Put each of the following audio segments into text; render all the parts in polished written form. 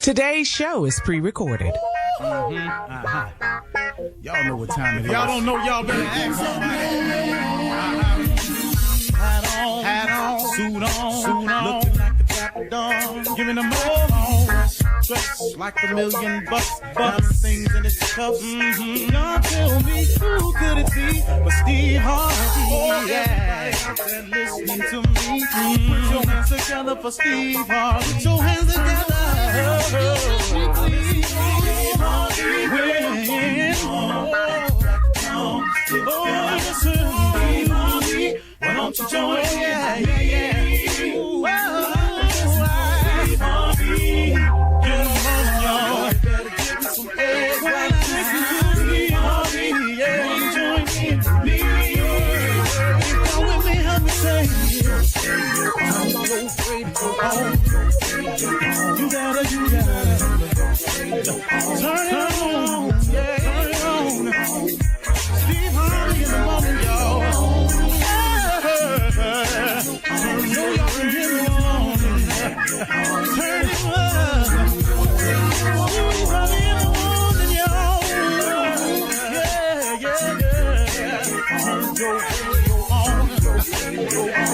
Today's show is pre-recorded. Y'all know what time it is. Y'all don't know, y'all better ask somebody. Hat on, suit on, looking like the Dapper Dawn, giving them all dressed like $1,000,000, diamond things in its cuffs. Y'all tell me who could it be but Steve Harvey? Oh, yeah, out there listening to me. Put your hands together for Steve Harvey. Put your hands together. Steve Harvey, why don't you join? Yeah. Steve Harvey, get on, y'all. Better give me some eggs right now. Steve Harvey, yeah, join me. Come with me, help me say, I'm so afraid to go home. You gotta turn it on, yeah, turn it on. Steve Harvey in the morning, y'all.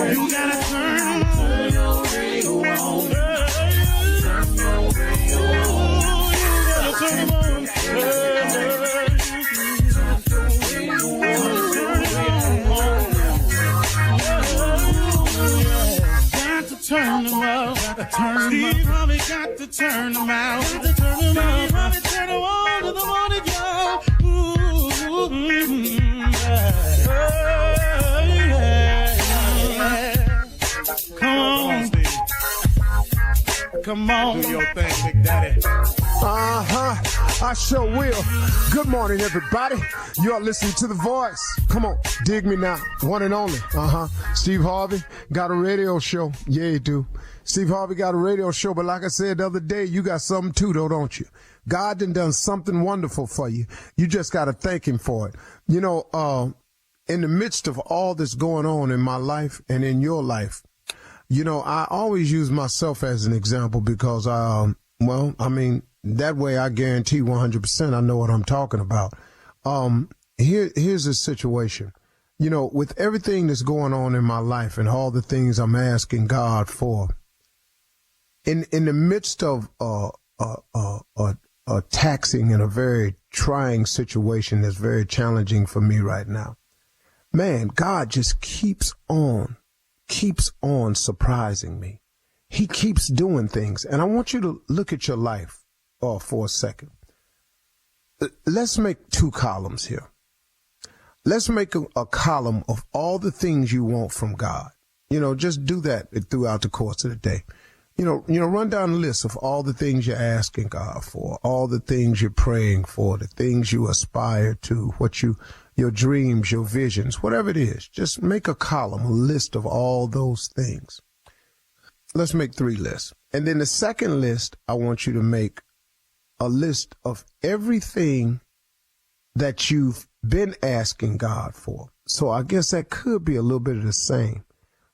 You gotta turn your radio on. Turn them out, Steve Harvey got to turn them out. Steve Harvey turn them on to the morning, y'all. Come on, Steve. Come on, do your thing, Big Daddy. I sure will. Good morning, everybody. You are listening to The Voice. Come on, dig me now. One and only. Steve Harvey got a radio show. Yeah, you do. Steve Harvey got a radio show, but like I said the other day, you got something too, though, don't you? God done something wonderful for you. You just got to thank him for it. You know, in the midst of all this going on in my life and in your life, you know, I always use myself as an example because, that way I guarantee 100% I know what I'm talking about. Here's the situation. You know, with everything that's going on in my life and all the things I'm asking God for, in the midst of a taxing and a very trying situation that's very challenging for me right now, man, God just keeps on surprising me. He keeps doing things. And I want you to look at your life for a second. Let's make two columns here. Let's make a column of all the things you want from God. You know, just do that throughout the course of the day. You know, run down the list of all the things you're asking God for, all the things you're praying for, the things you aspire to, your dreams, your visions, whatever it is. Just make a column, a list of all those things. Let's make 3 lists. And then the second list, I want you to make a list of everything that you've been asking God for. So I guess that could be a little bit of the same.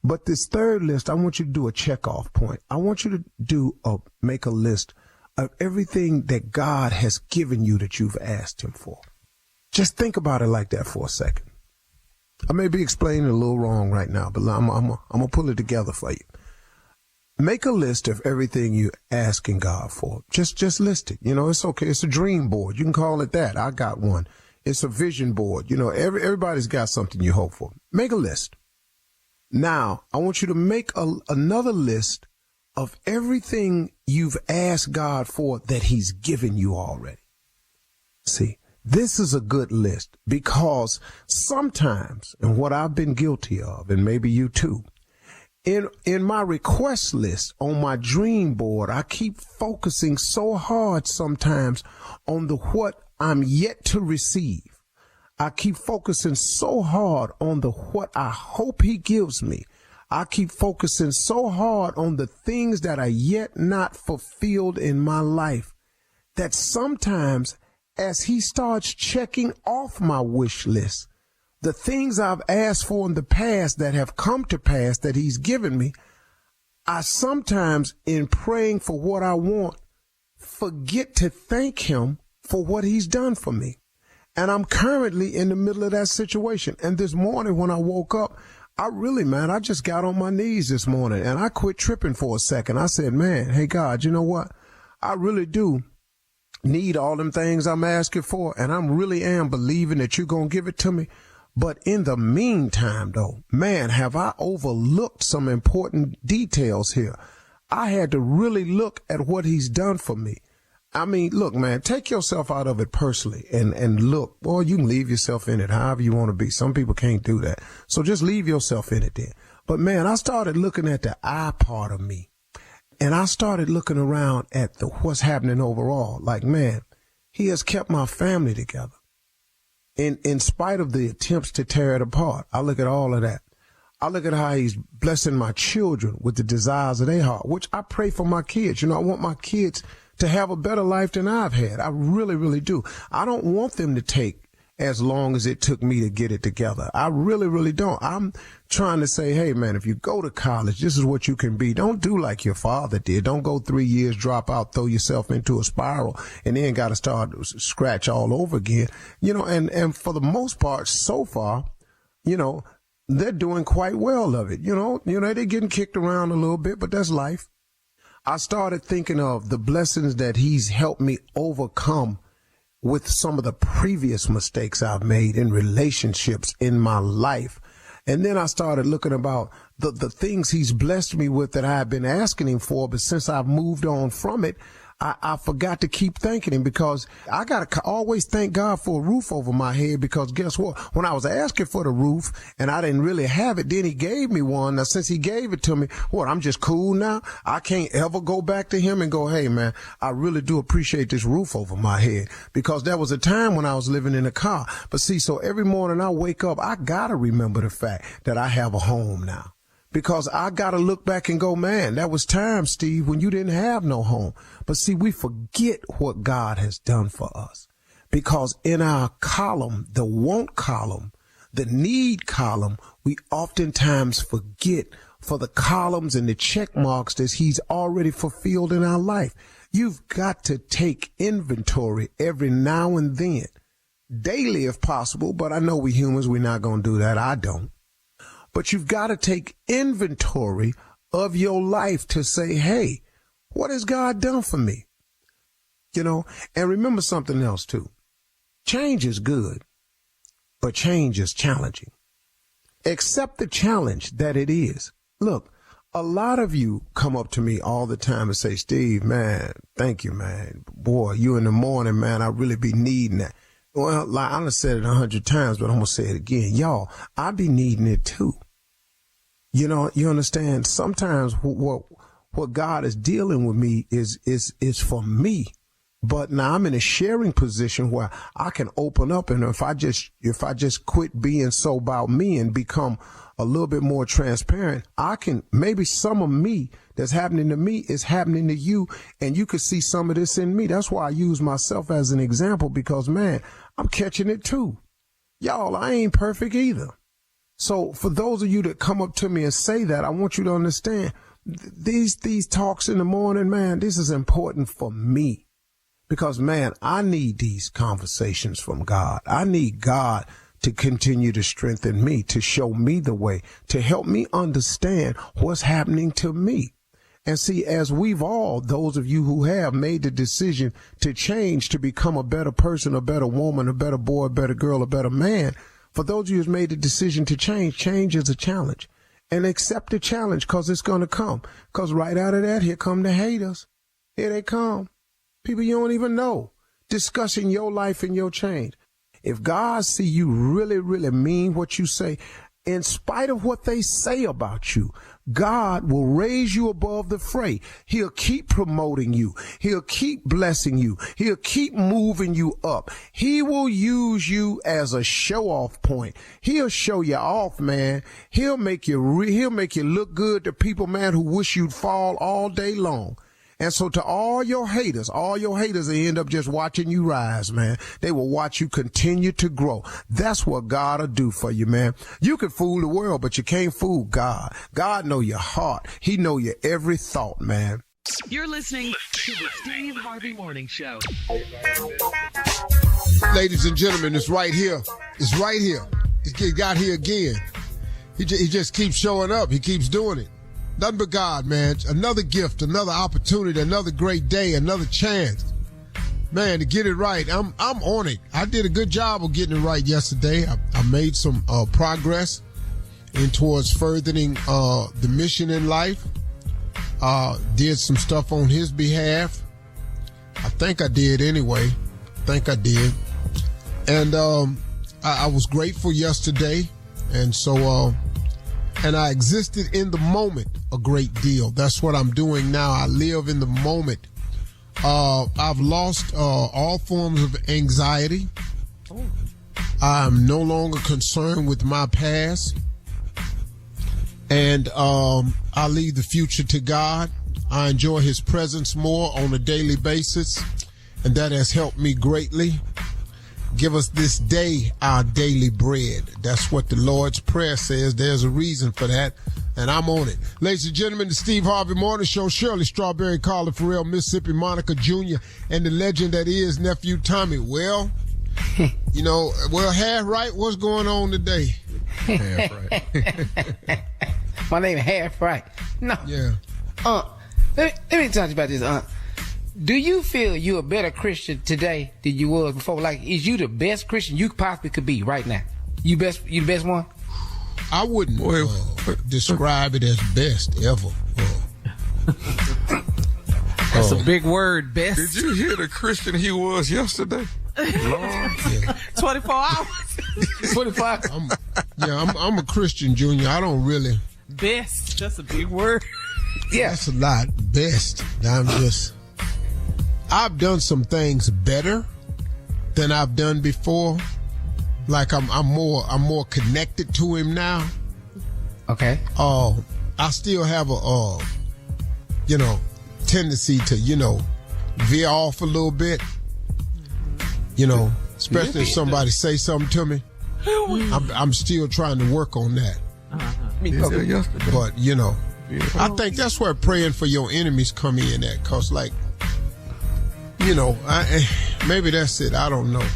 But this third list, I want you to do a checkoff point. I want you to make a list of everything that God has given you that you've asked him for. Just think about it like that for a second. I may be explaining it a little wrong right now, but I'm gonna pull it together for you. Make a list of everything you're asking God for. Just list it. You know, it's okay. It's a dream board. You can call it that. I got one. It's a vision board. You know, everybody's got something you hope for. Make a list. Now, I want you to make another list of everything you've asked God for that he's given you already. See, this is a good list because sometimes, and what I've been guilty of, and maybe you too, in my request list on my dream board, I keep focusing so hard sometimes on what I'm yet to receive. I keep focusing so hard on what I hope he gives me. I keep focusing so hard on the things that are yet not fulfilled in my life that sometimes as he starts checking off my wish list, the things I've asked for in the past that have come to pass that he's given me, I sometimes, in praying for what I want, forget to thank him for what he's done for me. And I'm currently in the middle of that situation. And this morning when I woke up, I just got on my knees this morning and I quit tripping for a second. I said, man, hey, God, you know what? I really do need all them things I'm asking for. And I really am believing that you're going to give it to me. But in the meantime, though, man, have I overlooked some important details here. I had to really look at what he's done for me. I mean, look, man, take yourself out of it personally and look. Well, you can leave yourself in it however you want to be. Some people can't do that. So just leave yourself in it then. But, man, I started looking at the I part of me. And I started looking around at what's happening overall. Like, man, he has kept my family together. In spite of the attempts to tear it apart. I look at all of that. I look at how he's blessing my children with the desires of their heart, which I pray for my kids. You know, I want my kids to have a better life than I've had. I really, really do. I don't want them to take as long as it took me to get it together. I really, really don't. I'm trying to say, hey, man, if you go to college, this is what you can be. Don't do like your father did. Don't go 3 years, drop out, throw yourself into a spiral, and then got to start scratch all over again. You know, and for the most part, so far, you know, they're doing quite well of it. You know, they're getting kicked around a little bit, but that's life. I started thinking of the blessings that he's helped me overcome with some of the previous mistakes I've made in relationships in my life. And then I started looking about the things he's blessed me with that I've been asking him for, but since I've moved on from it, I forgot to keep thanking him, because I got to always thank God for a roof over my head, because guess what? When I was asking for the roof and I didn't really have it, then he gave me one. Now, since he gave it to me, I'm just cool now? I can't ever go back to him and go, hey, man, I really do appreciate this roof over my head, because there was a time when I was living in a car. But see, so every morning I wake up, I got to remember the fact that I have a home now. Because I got to look back and go, man, that was time, Steve, when you didn't have no home. But see, we forget what God has done for us. Because in our column, the want column, the need column, we oftentimes forget for the columns and the check marks that he's already fulfilled in our life. You've got to take inventory every now and then, daily if possible, but I know we humans, we're not going to do that. I don't. But you've got to take inventory of your life to say, hey, what has God done for me? You know, and remember something else, too. Change is good, but change is challenging. Accept the challenge that it is. Look, a lot of you come up to me all the time and say, Steve, man, thank you, man. Boy, you in the morning, man, I really be needing that. Well, like I done said it 100 times, but I'm going to say it again. Y'all, I be needing it too. You know, you understand? Sometimes what God is dealing with me is for me. But now I'm in a sharing position where I can open up, and if I just quit being so about me and become a little bit more transparent, I can, maybe some of me that's happening to me is happening to you, and you could see some of this in me. That's why I use myself as an example, because, man, I'm catching it too. Y'all, I ain't perfect either. So for those of you that come up to me and say that, I want you to understand these talks in the morning, man, this is important for me. Because, man, I need these conversations from God. I need God to continue to strengthen me, to show me the way, to help me understand what's happening to me. And see, as we've all, those of you who have made the decision to change, to become a better person, a better woman, a better boy, a better girl, a better man, for those of you who's made the decision to change is a challenge. And accept the challenge, because it's going to come. Because right out of that, here come the haters. Here they come. People you don't even know, discussing your life and your change. If God see you really, really mean what you say, in spite of what they say about you, God will raise you above the fray. He'll keep promoting you. He'll keep blessing you. He'll keep moving you up. He will use you as a show-off point. He'll show you off, man. He'll make you look good to people, man, who wish you'd fall all day long. And so to all your haters they end up just watching you rise, man. They will watch you continue to grow. That's what God will do for you, man. You can fool the world, but you can't fool God. God know your heart. He know your every thought, man. You're listening to the Steve Harvey Morning Show. Ladies and gentlemen, it's right here. It's right here. He got here again. He just keeps showing up. He keeps doing it. Nothing but God, man. Another gift, another opportunity, another great day, another chance. Man, to get it right. I'm on it. I did a good job of getting it right yesterday. I made some progress towards furthering the mission in life. Did some stuff on his behalf. I think I did anyway. And I was grateful yesterday. And so, and I existed in the moment a great deal. That's what I'm doing now. I live in the moment. I've lost all forms of anxiety. I'm no longer concerned with my past. And I leave the future to God. I enjoy his presence more on a daily basis, and that has helped me greatly. Give us this day our daily bread. That's what the Lord's Prayer says. There's a reason for that, and I'm on it. Ladies and gentlemen, the Steve Harvey Morning Show. Shirley Strawberry, Carla Farrell, Mississippi Monica Jr., and the legend that is Nephew Tommy. Well, half right. What's going on today? Half right. My name is Half Right. No. Yeah. Let me talk to you about this. Do you feel you're a better Christian today than you was before? Like, is you the best Christian you possibly could be right now? You the best one? I wouldn't describe it as best ever. That's a big word, best. Did you hear the Christian he was yesterday? Lord, Yeah. 24 hours. 25. I'm a Christian, Junior. I don't really. Best. That's a big word. Yeah. That's a lot. Best. I've done some things better than I've done before. Like I'm more connected to him now. Okay. I still have a tendency to, veer off a little bit. Especially if somebody say something to me. I'm still trying to work on that. yesterday. But, I think that's where praying for your enemies come in at. Because, maybe that's it. I don't know.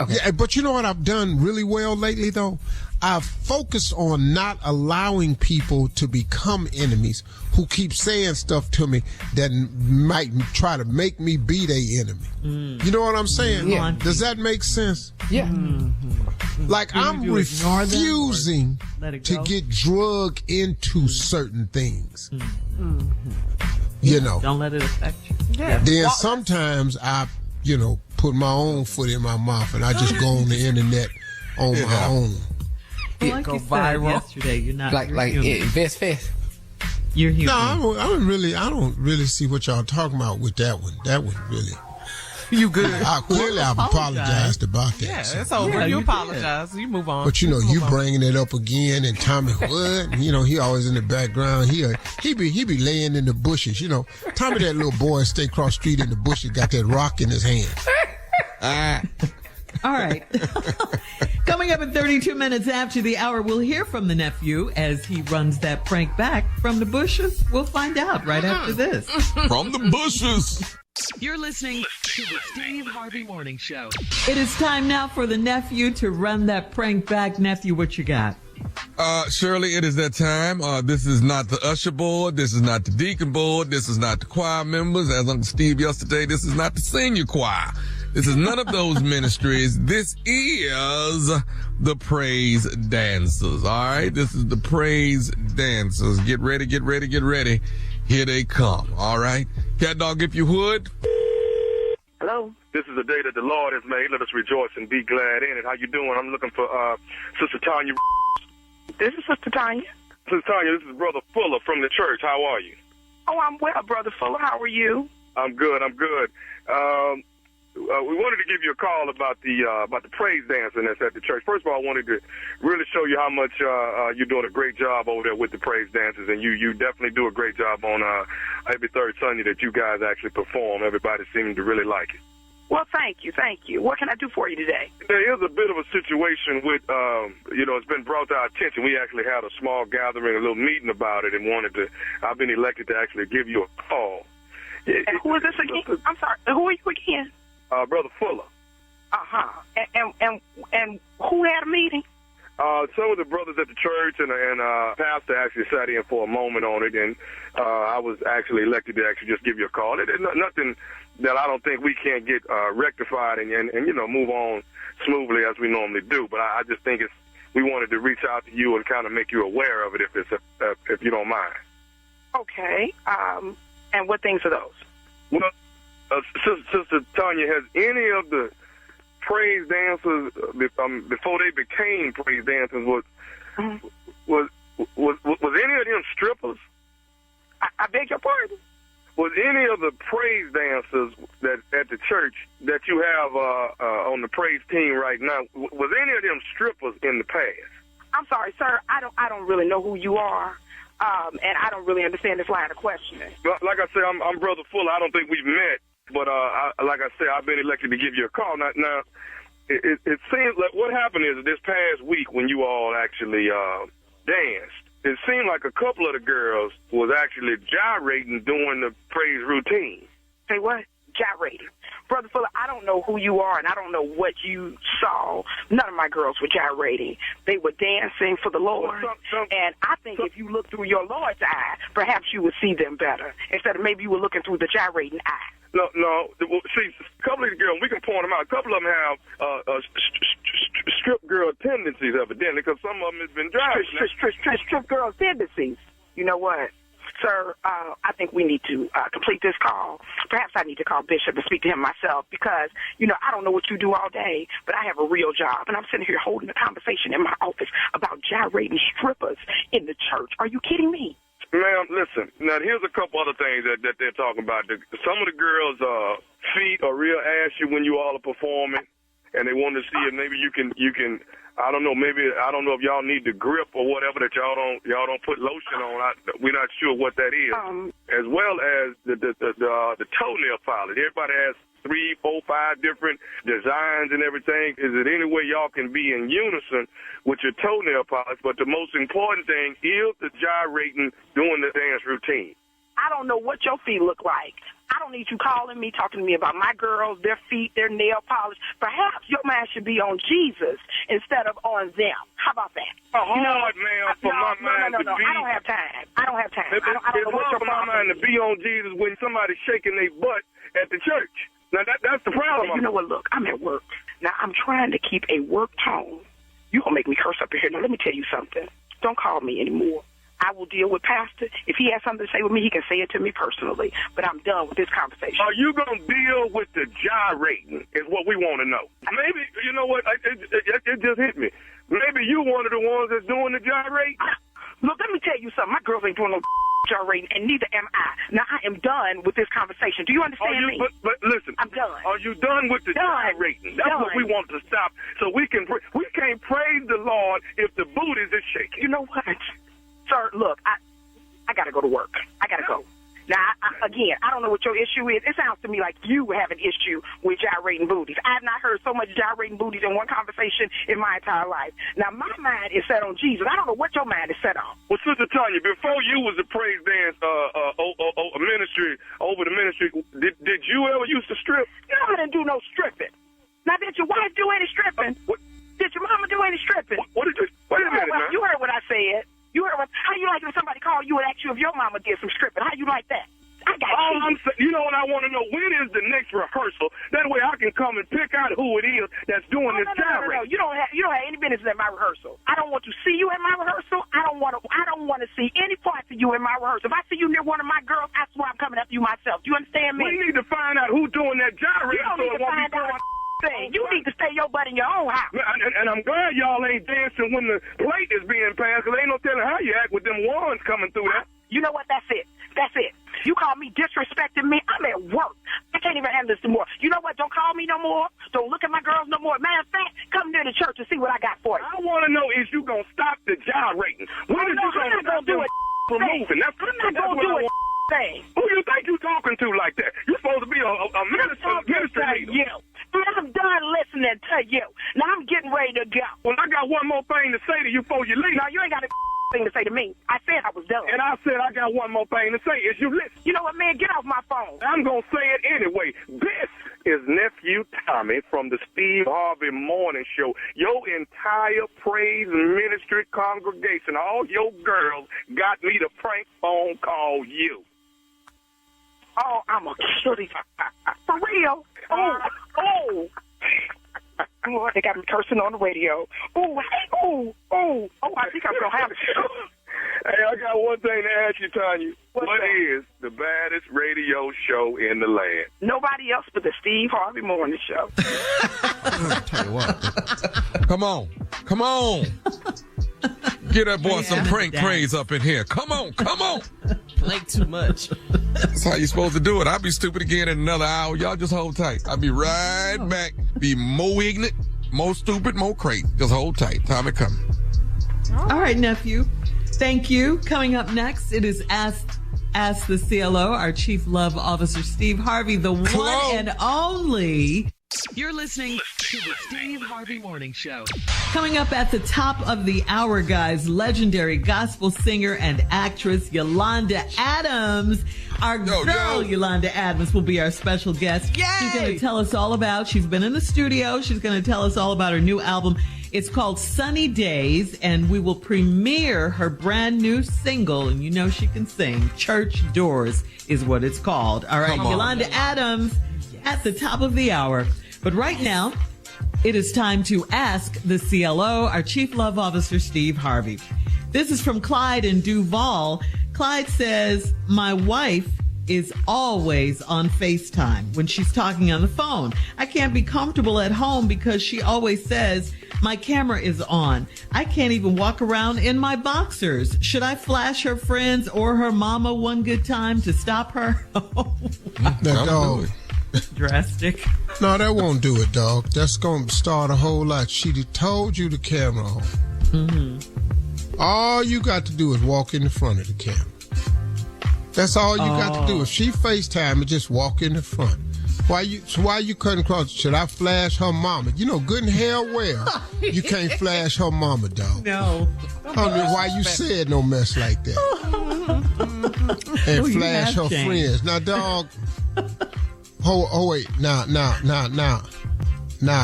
Okay. Yeah, but you know what I've done really well lately, though? I've focused on not allowing people to become enemies who keep saying stuff to me that might try to make me be their enemy. You know what I'm saying? Yeah. Does that make sense? Yeah. Like, I'm refusing to get drug into certain things. Don't let it affect you. Yeah. Then sometimes I, put my own foot in my mouth and I just go on the internet on my own. Well, like you said yesterday, you're not Best Fest. You're human. No, I don't really see what y'all talking about with that one. That one really. You good? I've apologized about that. Yeah, so. it's over. You apologize. You move on. But you bringing it up again, and Tommy Wood, he always in the background. He be laying in the bushes. Tommy, that little boy, stay across the street in the bushes, got that rock in his hand. All right. Coming up in 32 minutes after the hour, we'll hear from the nephew as he runs that prank back from the bushes. We'll find out right after this. From the bushes. You're listening to the Steve Harvey Morning Show. It is time now for the nephew to run that prank back. Nephew, what you got? Shirley, it is that time. This is not the usher board. This is not the deacon board. This is not the choir members. As Uncle Steve yesterday, this is not the senior choir. This is none of those ministries. This is the praise dancers. All right. This is the praise dancers. Get ready. Get ready. Get ready. Here they come. All right. Cat dog, if you would. Hello. This is the day that the Lord has made. Let us rejoice and be glad in it. How you doing? I'm looking for Sister Tanya. This is Sister Tanya. Sister Tanya, this is Brother Fuller from the church. How are you? Oh, I'm well, Brother Fuller. How are you? I'm good. We wanted to give you a call about the praise dancing that's at the church. First of all, I wanted to really show you how much you're doing a great job over there with the praise dancers, and you definitely do a great job on every third Sunday that you guys actually perform. Everybody seems to really like it. Well, thank you. What can I do for you today? There is a bit of a situation with, it's been brought to our attention. We actually had a small gathering, a little meeting about it, and I've been elected to actually give you a call. And who is this again? I'm sorry. Who are you again? Brother Fuller. Uh-huh. And who had a meeting? Some of the brothers at the church and pastor actually sat in for a moment on it, and I was actually elected to actually just give you a call. It's nothing that I don't think we can't get rectified and move on smoothly as we normally do. But I just think we wanted to reach out to you and kind of make you aware of it if you don't mind. Okay. And what things are those? Well, Sister Tanya, has any of the praise dancers before they became praise dancers was any of them strippers? I beg your pardon? Was any of the praise dancers that at the church that you have on the praise team right now, was any of them strippers in the past? I'm sorry, sir. I don't really know who you are, and I don't really understand this line of questioning. Like I said, I'm Brother Fuller. I don't think we've met, but like I said, I've been elected to give you a call. Now it seems like what happened is this past week when you all actually danced, it seemed like a couple of the girls was actually gyrating during the praise routine. Say what? Gyrating. Brother Fuller, I don't know who you are, and I don't know what you saw. None of my girls were gyrating. They were dancing for the Lord, and I think if you look through your Lord's eye, perhaps you would see them better, instead of maybe you were looking through the gyrating eye. No. See, a couple of the girls, we can point them out. A couple of them have strip girl tendencies, evidently, because some of them has been driving. Strip girl tendencies. You know what, sir? I think we need to complete this call. Perhaps I need to call Bishop and speak to him myself because, I don't know what you do all day, but I have a real job, and I'm sitting here holding a conversation in my office about gyrating strippers in the church. Are you kidding me? Ma'am, listen. Now, here's a couple other things that they're talking about. Some of the girls' feet are real ashy when you all are performing, and they want to see if maybe you can. I don't know. Maybe I don't know if y'all need the grip or whatever that y'all don't put lotion on. We're not sure what that is. As well as the toenail polish. Everybody has 3, 4, 5 different designs and everything. Is it any way y'all can be in unison with your toenail polish? But the most important thing is the gyrating during the dance routine. I don't know what your feet look like. I don't need you calling me, talking to me about my girls, their feet, their nail polish. Perhaps your mind should be on Jesus instead of on them. How about that? Hard, man, for my mind to be. I don't have time. I don't have time. It's hard for my mind to be on Jesus when somebody's shaking their butt at the church. Now, that's the problem. You know what? Look, I'm at work. Now, I'm trying to keep a work tone. You're going to make me curse up in here. Now, let me tell you something. Don't call me anymore. I will deal with Pastor. If he has something to say with me, he can say it to me personally. But I'm done with this conversation. Are you going to deal with the gyrating is what we want to know. Maybe, you know what, it just hit me. Maybe you one of the ones that's doing the gyrating. Look, let me tell you something. My girls ain't doing no gyrating, and neither am I. Now, I am done with this conversation. Do you understand me? But listen. I'm done. Are you done with the gyrating? That's what we want to stop. So we can't praise the Lord if the booties is shaking. You know what? Sir, look, I got to go to work. I got to go. Now, again, I don't know what your issue is. It sounds to me like you have an issue with gyrating booties. I have not heard so much gyrating booties in one conversation in my entire life. Now, my mind is set on Jesus. I don't know what your mind is set on. Well, Sister Tanya, before you was a praise dance ministry, over the ministry, did you ever used to strip? No, I didn't do no stripping. Now, did your wife do any stripping? What? Did your mama do any stripping? What did you? Wait a minute, man. You heard what I said. You heard how you like if somebody called you and asked you if your mama did some stripping? How you like that? I got you know what I want to know? When is the next rehearsal? That way I can come and pick out who it is that's doing this gyrating. No. You don't have any business at my rehearsal. I don't want to see you at my rehearsal. I don't want to see any parts of you in my rehearsal. If I see you near one of my girls, I swear I'm coming after you myself. Do you understand me? We need to find out who's doing that gyrating. You don't need to find out. You need to stay your butt in your own house. And I'm glad y'all ain't dancing when the plate is being passed, because ain't no telling how you act with them wands coming through there. You know what? That's it. You call me disrespecting me. I'm at work. I can't even handle this anymore. You know what? Don't call me no more. Don't look at my girls no more. Matter of fact, come near the church and see what I got for you. I want to know is you going to stop the gyrating. When is you going to stop them from moving? That's I'm not going to do a thing. Who you think you talking to like that? You're supposed to be a minister leader. You. done listening to you. Now I'm getting ready to go. Well, I got one more thing to say to you before you leave. No, you ain't got a thing to say to me. I said I was done. And I said I got one more thing to say. Is you listen? You know what, man? Get off my phone. I'm going to say it anyway. This is Nephew Tommy from the Steve Harvey Morning Show. Your entire praise ministry congregation, all your girls, got me to prank phone call you. Oh, I'm a cutie. For real? Oh. Oh, they got me cursing on the radio. Oh, I think I'm going to have it. Hey, I got one thing to ask you, Tanya. What is the baddest radio show in the land? Nobody else but the Steve Harvey Morning Show. I'll tell you what. Come on. Get that boy some prank praise up in here. Come on. Play too much. That's how you supposed to do it. I'll be stupid again in another hour. Y'all just hold tight. I'll be right back. Be more ignorant, more stupid, more crazy. Just hold tight. Time it coming. All right, nephew. Thank you. Coming up next, it is Ask the CLO, our Chief Love Officer, Steve Harvey, the one and only. You're listening to the Steve Harvey Morning Show. Coming up at the top of the hour, guys, legendary gospel singer and actress Yolanda Adams. Our girl, Yolanda Adams, will be our special guest. Yay! She's going to tell us all about, she's been in the studio. She's going to tell us all about her new album. It's called Sunny Days, and we will premiere her brand new single, and you know she can sing. Church Doors is what it's called. All right, Yolanda Adams at the top of the hour. But right now, it is time to ask the CLO, our Chief Love Officer, Steve Harvey. This is from Clyde in Duval. Clyde says, my wife is always on FaceTime when she's talking on the phone. I can't be comfortable at home because she always says my camera is on. I can't even walk around in my boxers. Should I flash her friends or her mama one good time to stop her? That dog. Drastic. No, that won't do it, dog. That's going to start a whole lot. She told you the camera on. Mm-hmm. All you got to do is walk in the front of the camera. That's all you got to do. If she FaceTime, just walk in the front. Why you cutting across? Should I flash her mama? You know good and hell well you can't flash her mama, dog. No. I don't know why you said no mess like that. And flash her friends. Now, dog. Oh wait. Now,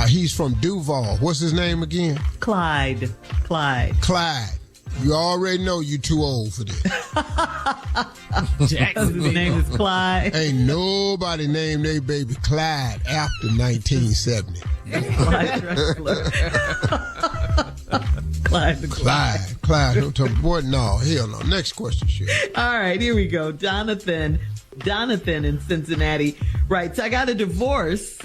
he's from Duval. What's his name again? Clyde. You already know you too old for this. His name is Clyde. Ain't nobody named their baby Clyde after 1970. Clyde Drexler. Clyde. Don't tell me, boy, no, hell no. Next question, shit. All right, here we go. Jonathan in Cincinnati writes, I got a divorce,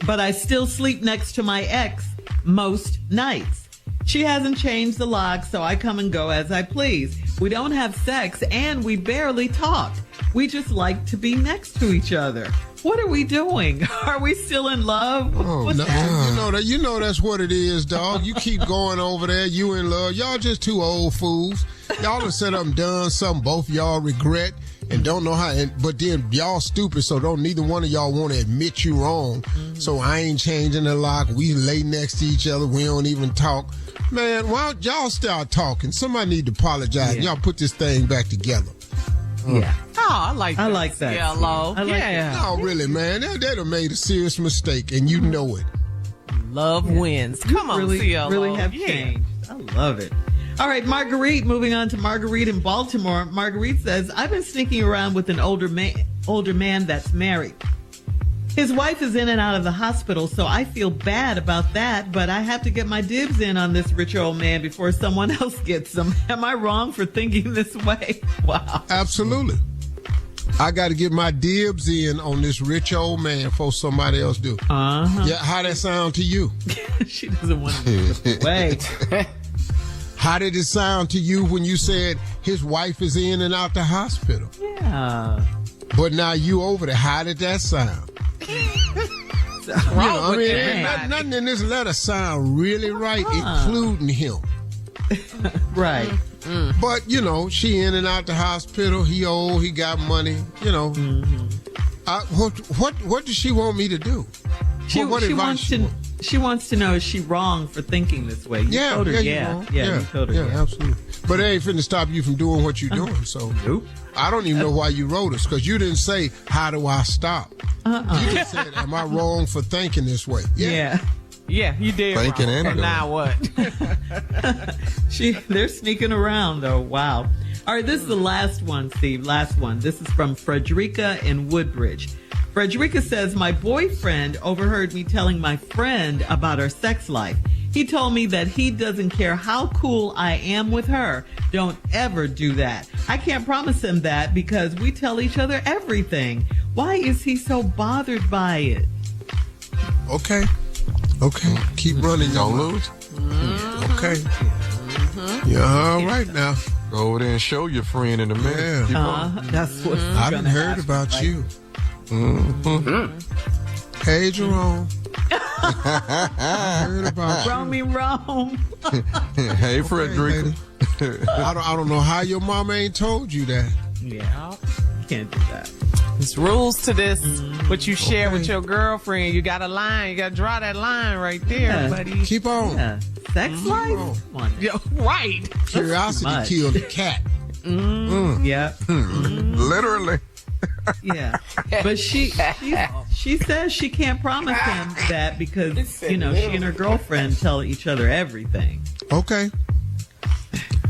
but I still sleep next to my ex most nights. She hasn't changed the lock, so I come and go as I please. We don't have sex, and we barely talk. We just like to be next to each other. What are we doing? Are we still in love? Oh, no, you know that's what it is, dog. You keep going over there, you in love. Y'all just two old fools. Y'all have set up and done something both of y'all regret and don't know how. But then y'all stupid, so don't neither one of y'all want to admit you wrong. Mm-hmm. So I ain't changing the lock. We lay next to each other. We don't even talk. Man, why don't y'all start talking? Somebody need to apologize. Yeah. Y'all put this thing back together. Yeah. Oh, I like that. Yeah, Lo. Yeah. No, really, man. They'd have made a serious mistake, and you know it. Love wins. Come on, CLO. Really have changed. I love it. All right, Marguerite, moving on to Marguerite in Baltimore. Marguerite says, I've been sneaking around with an older man that's married. His wife is in and out of the hospital, so I feel bad about that, but I have to get my dibs in on this rich old man before someone else gets them. Am I wrong for thinking this way? Wow. Absolutely. I got to get my dibs in on this rich old man before somebody else do. Uh-huh. Yeah, how that sound to you? She doesn't want to wait. How did it sound to you when you said his wife is in and out the hospital? Yeah. But now you over there. How did that sound? Nothing in this letter sound really right, including him. Right. Mm. But, she in and out the hospital. He old, he got money, Mm-hmm. What does she want me to do? She wants to know, is she wrong for thinking this way? You told her, you told her, absolutely. But it ain't finna stop you from doing what you're doing. So nope. I don't even know why you wrote us, because you didn't say, how do I stop? You just said, am I wrong for thinking this way? Yeah, you did. Thinking wrong. And now what? They're sneaking around though. Wow. All right, this is the last one, Steve. Last one. This is from Frederica in Woodbridge. Frederica says, my boyfriend overheard me telling my friend about our sex life. He told me that he doesn't care how cool I am with her. Don't ever do that. I can't promise him that because we tell each other everything. Why is he so bothered by it? Okay. Keep running. Don't lose. Okay. Yeah, all right now. Go over there and show your friend in a minute. That's what I done heard about you. Hey, Jerome. I heard about you. Rome. Hey, Frederica. I don't know how your mama ain't told you that. Yeah, can't do that. There's rules to this. What you share with your girlfriend, you got a line. You got to draw that line right there, buddy. Keep on. Yeah. Sex life? Right. Curiosity killed the cat. Yeah. Literally. Yeah, but she says she can't promise him that because she and her girlfriend tell each other everything. Okay.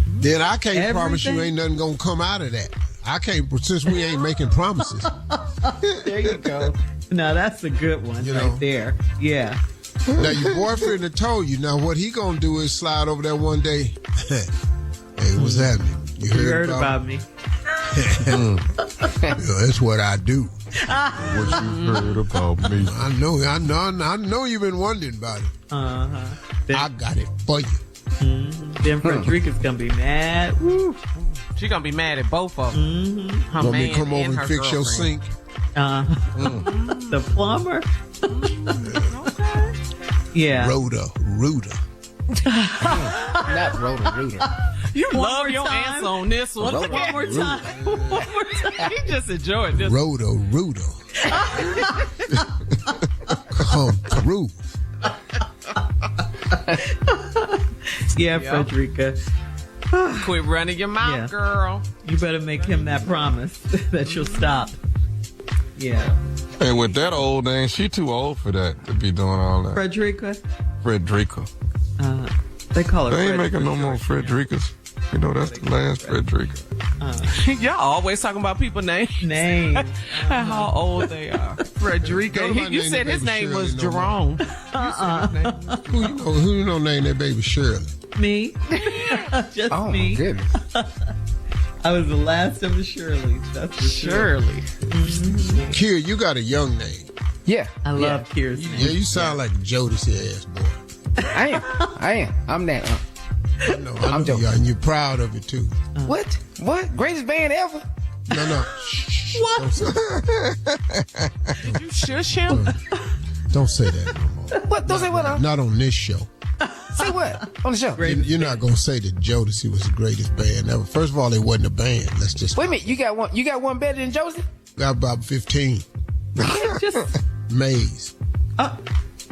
Then I can't promise you ain't nothing gonna come out of that. I can't, since we ain't making promises. There you go. No, that's a good one right there. Yeah. Now your boyfriend had told you. Now what he gonna do is slide over there one day. Hey, what's happening? You heard about me? That's what I do. What you heard about me? I know you've been wondering about it. I got it for you. Then Frederica's gonna be mad. Woo. She gonna be mad at both of them. Her Want man me to come over and fix girlfriend. your sink? The plumber. Okay. Yeah. Rooter. Not Rooter. You One love more your time. answer on this one. One more time. He just enjoyed this. Rooter. Come through. Yeah, Frederica. Quit running your mouth, girl. You better make him that promise that you'll stop. Yeah. And with that old name, she too old for that to be doing all that. Frederica? They call her They ain't Fred making no more Fredericas. You know, that's the last Frederica. Y'all always talking about people names. How old they are. Frederica. You said his name was Jerome. Who you know named that baby Shirley? Me. Just me. Goodness. I was the last of the Shirleys. That's for Shirley. Mm-hmm. Kier, you got a young name. Yeah. I love Kier's name. Yeah, you sound like a Jodeci ass boy. I am. I'm that. I know you are, and you're proud of it too. What? Greatest band ever? No. Shh. What? Don't say that. Did you shush him? Don't say that no more. What? Don't say what? Not on this show. Say what? On the show? You're not gonna say that Jodeci was the greatest band ever. First of all, it wasn't a band. Let's just wait a minute. You got one better than Josie? Got about 15. Maze.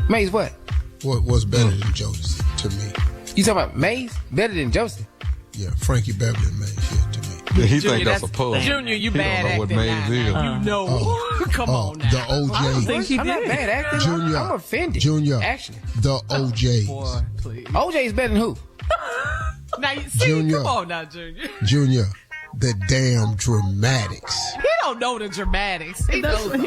Maze what? What was better than Jodeci to me? You talking about Maze? Better than Josie? Yeah, Frankie Beverly and Maze, to me. Yeah, he think that's a pub. Junior, you he bad don't know what acting Maze now. is. You know. Come on now. The OJ. I don't think he I'm not did. bad acting. Junior. I'm offended. Junior. Actually. The OJs. Boy, please. OJ's better than who? Now, you see, Junior. come on now, Junior. Junior. The damn Dramatics. He don't know the dramatics. He knows the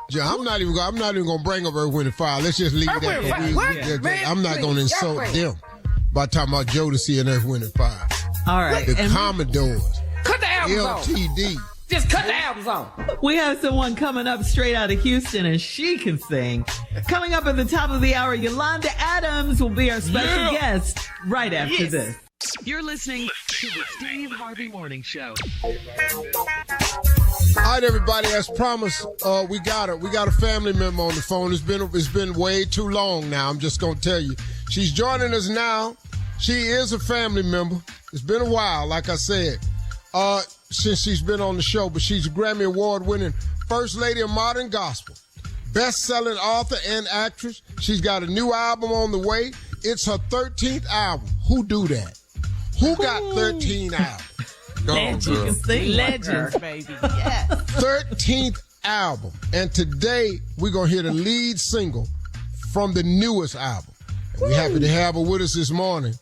Yeah, I'm not even gonna bring up Earth, Wind, and Fire. Let's just leave that. I'm not gonna insult them by talking about Jodeci and Earth, Wind, and Fire. All right. The Commodores. Cut the albums on. LTD. Just cut the albums on. We have someone coming up straight out of Houston, and she can sing. Coming up at the top of the hour, Yolanda Adams will be our special guest right after this. You're listening to the Steve Harvey Morning Show. All right, everybody. As promised, we got a family member on the phone. It's been way too long now. I'm just gonna tell you. She's joining us now. She is a family member. It's been a while, like I said, since she's been on the show. But she's a Grammy Award-winning First Lady of Modern Gospel. best-selling author and actress. She's got a new album on the way. It's her 13th album. Who do that? Who got 13 albums? Legends, baby. Yes. 13th album. And today, we're going to hear the lead single from the newest album. And we're happy to have her with us this morning.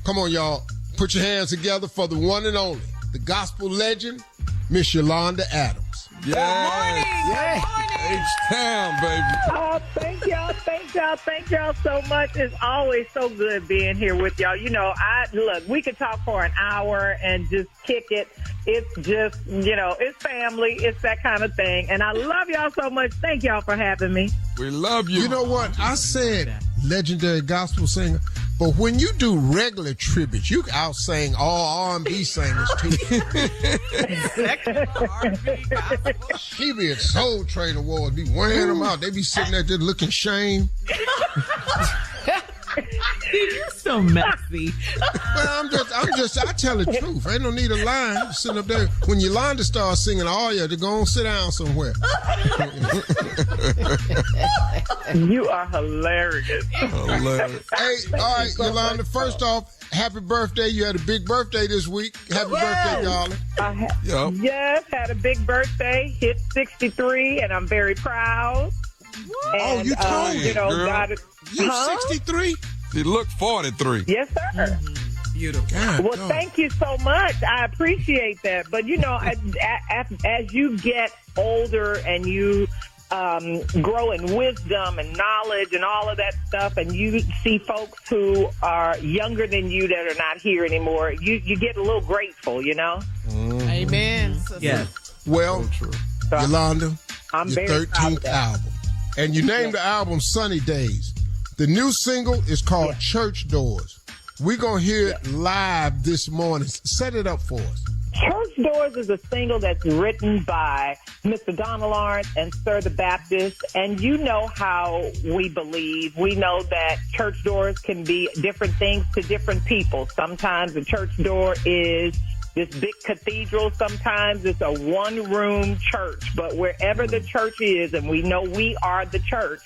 Come on, y'all. Put your hands together for the one and only, the gospel legend, Miss Yolanda Adams. Yeah. H-Town, baby. Thank y'all so much. It's always so good being here with y'all. You know, look, we could talk for an hour and just kick it. It's just, it's family. It's that kind of thing. And I love y'all so much. Thank y'all for having me. We love you. You know what? I said legendary gospel singer, but when you do regular tributes, you out-sing all R&B singers, too. She be at Soul Train Awards, be wearing them out. They be sitting there just looking shame. You're so messy. Well, I tell the truth. Ain't no need a line sitting up there. When Yolanda starts singing Aria, to go and sit down somewhere. You are hilarious. Hey, all right, Yolanda, first off, happy birthday. You had a big birthday this week. Happy birthday, darling. Yes, had a big birthday, hit 63, and I'm very proud. And, you told me, girl. You 63? She looked 43. Yes, sir. Beautiful. God, thank you so much. I appreciate that. But, as you get older and you grow in wisdom and knowledge and all of that stuff, and you see folks who are younger than you that are not here anymore, you get a little grateful, Mm-hmm. Amen. Yes. Well, Yolanda, I'm your very proud of 13th that. album. And you named the album Sunny Days. The new single is called Church Doors. We're going to hear it live this morning. Set it up for us. Church Doors is a single that's written by Mr. Donald Lawrence and Sir the Baptist. And you know how we believe. We know that church doors can be different things to different people. Sometimes a church door is this big cathedral. Sometimes it's a one-room church. But wherever the church is, and we know we are the church,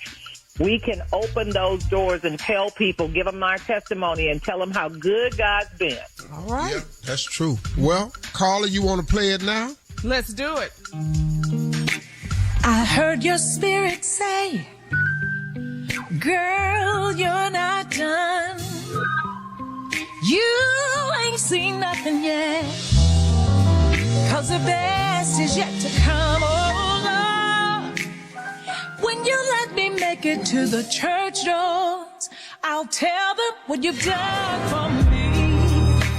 we can open those doors and tell people, give them our testimony and tell them how good God's been. All right. Yeah, that's true. Well, Carla, you want to play it now? Let's do it. I heard your spirit say, girl, you're not done. You ain't seen nothing yet, 'cause the best is yet to come. Oh, Lord, when you let me make it to the church doors, I'll tell them what you've done for me.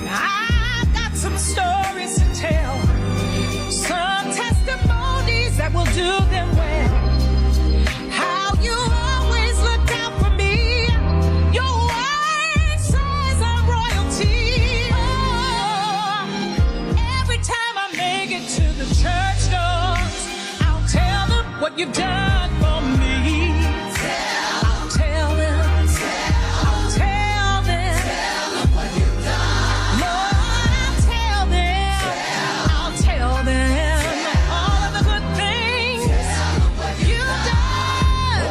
I've got some stories to tell, some testimonies that will do them well. How you always looked out for me. Your word says I'm royalty. Oh, every time I make it to the church doors, I'll tell them what you've done for me. I'll tell them. I'll tell them what you've done. Lord, I'll tell them. I'll tell them all of the good things you've done.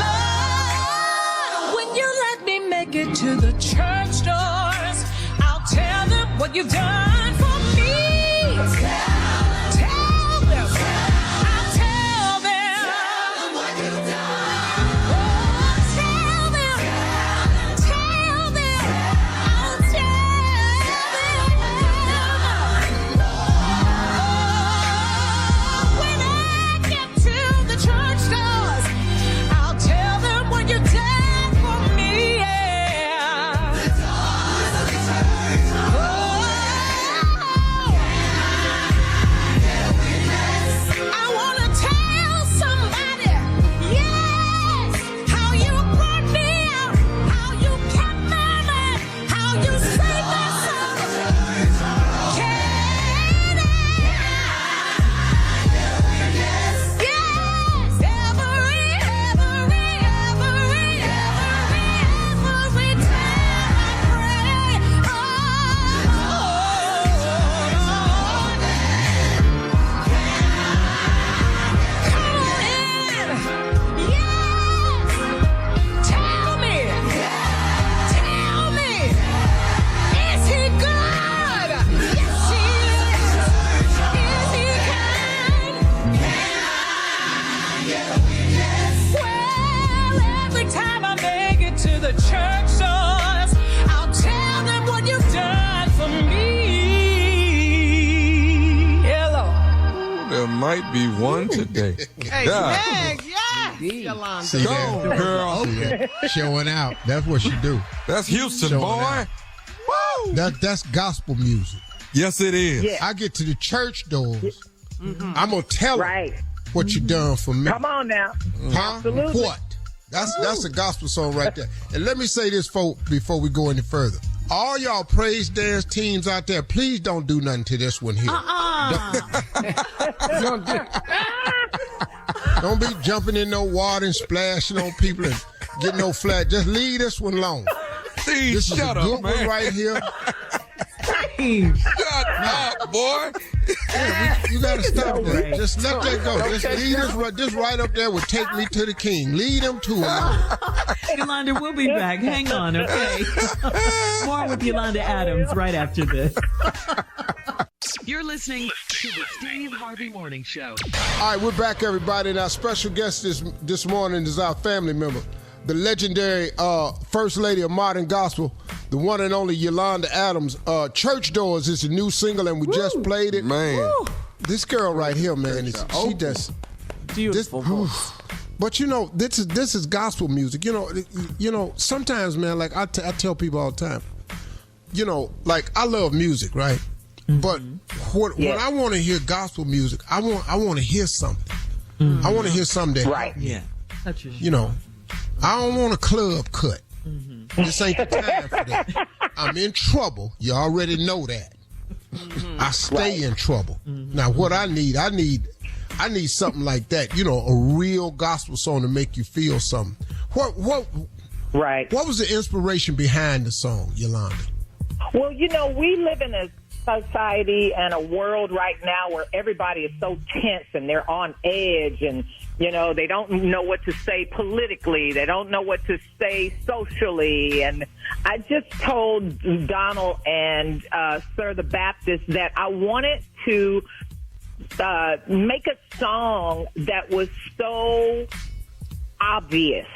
Lord, when you let me make it to the church doors, I'll tell them what you've done for me. Tell them. I'll tell them what you've done. Oh, tell them. Tell them. I'll tell them. Oh, when I get to the church doors, I'll tell them what you've done for me. Yeah. Oh, might be one today. Hey, Meg, yes, Yolanda. See Go, that? girl. See that? Showing out. That's what she do. That's Houston, Showing boy. out. Woo! That's gospel music. Yes, it is. Yeah. I get to the church doors. I'm gonna tell them what you done for me. Come on now. Huh? Absolutely. What? That's a gospel song right there. And let me say this, folks, before we go any further. All y'all praise dance teams out there, please don't do nothing to this one here. Don't be jumping in no water and splashing on people and getting no flat. Just leave this one alone. Steve, This is shut a up, good man. one right here. Shut up, boy. Yeah, you gotta stop that. Just let that go. Just leave this right up there would take me to the king. Lead them to him. Yolanda, we'll be back. Hang on, okay? More with Yolanda Adams right after this. You're listening to the Steve Harvey Morning Show. All right, we're back, everybody. And our special guest this morning is our family member, the legendary First Lady of Modern Gospel, the one and only Yolanda Adams. Church Doors is a new single, and we just played it. Man. Woo. This girl right here, man, she does Beautiful voice. But you know, this is gospel music. You know, sometimes, man, like I tell people all the time, you know, like I love music, right? But when I want to hear gospel music, I want to hear something. I want to hear something that, Yeah. Touches you know, I don't want a club cut. This ain't the time for that. I'm in trouble. You already know that. I stay in trouble. Now, what I need something like that. You know, a real gospel song to make you feel something. What was the inspiration behind the song, Yolanda? Well, you know, we live in a society and a world right now where everybody is so tense and they're on edge, and you know, they don't know what to say politically, they don't know what to say socially. And I just told Donald and Sir the Baptist that I wanted to make a song that was so obvious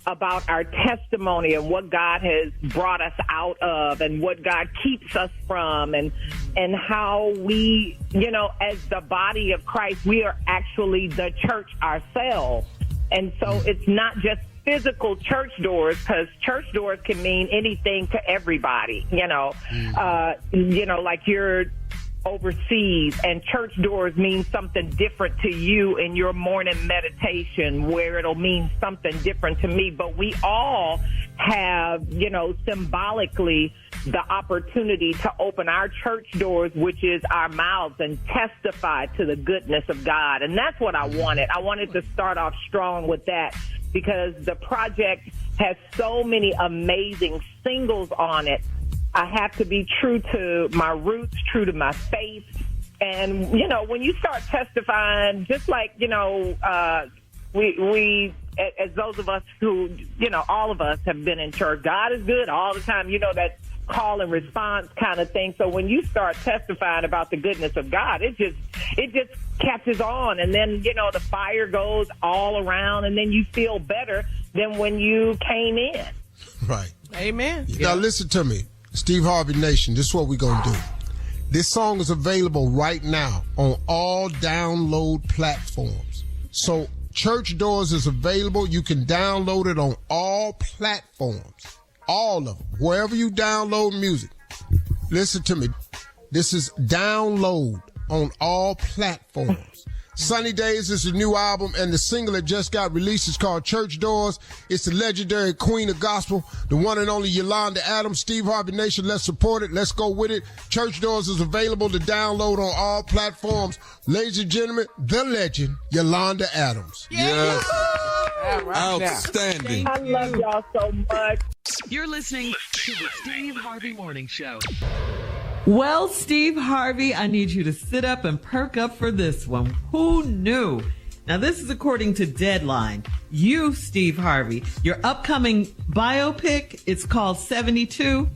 about our testimony and what God has brought us out of and what God keeps us from, and how we, you know, as the body of Christ, we are actually the church ourselves. And so it's not just physical church doors, because church doors can mean anything to everybody, you know, like you're overseas, and church doors mean something different to you in your morning meditation, where it'll mean something different to me. But we all have, you know, symbolically the opportunity to open our church doors, which is our mouths, and testify to the goodness of God. And that's what I wanted. I wanted to start off strong with that, because the project has so many amazing singles on it. I have to be true to my roots, true to my faith. And, you know, when you start testifying, just like, you know, we as those of us who, you know, all of us have been in church, God is good all the time, you know, that call and response kind of thing. So when you start testifying about the goodness of God, it just catches on. And then, you know, the fire goes all around, and then you feel better than when you came in. Right. Amen. Now listen to me. Steve Harvey Nation, this is what we're going to do. This song is available right now on all download platforms. So Church Doors is available. You can download it on all platforms, all of them, wherever you download music. Listen to me. This is download on all platforms. Sunny Days is a new album, and the single that just got released is called Church Doors. It's the legendary queen of gospel, the one and only Yolanda Adams. Steve Harvey Nation, let's support it. Let's go with it. Church Doors is available to download on all platforms. Ladies and gentlemen, the legend, Yolanda Adams. Yes. Outstanding. I love y'all so much. You're listening to the Steve Harvey Morning Show. Well, Steve Harvey, I need you to sit up and perk up for this one. Who knew? Now, this is according to Deadline. You, Steve Harvey, your upcoming biopic, it's called 72.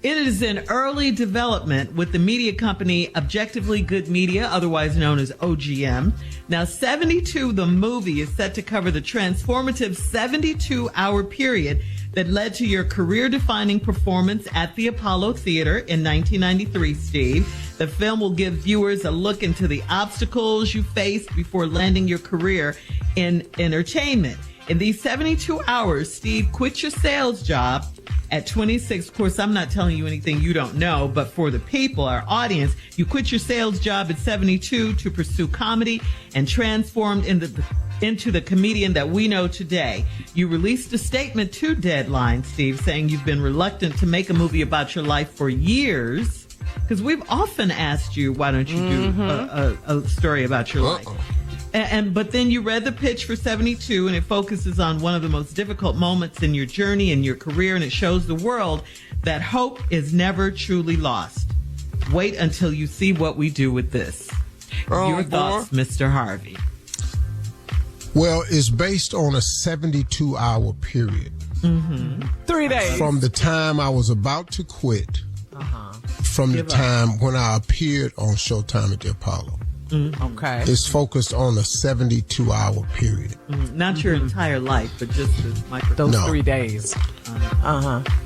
It is in early development with the media company Objectively Good Media, otherwise known as OGM. Now, 72, the movie, is set to cover the transformative 72-hour period that led to your career-defining performance at the Apollo Theater in 1993, Steve. The film will give viewers a look into the obstacles you faced before landing your career in entertainment. In these 72 hours, Steve quit your sales job at 26. Of course, I'm not telling you anything you don't know, but for the people, our audience, you quit your sales job at 72 to pursue comedy and transformed into the comedian that we know today. You released a statement to Deadline, Steve, saying you've been reluctant to make a movie about your life for years, because we've often asked you, why don't you do a story about your life? But then you read the pitch for 72, and it focuses on one of the most difficult moments in your journey and your career, and it shows the world that hope is never truly lost. Wait until you see what we do with this. Your thoughts, Mr. Harvey? Well, it's based on a 72-hour period. 3 days. From the time I was about to quit, from the time when I appeared on Showtime at the Apollo. Okay. It's focused on a 72-hour period. Not your entire life, but just those 3 days.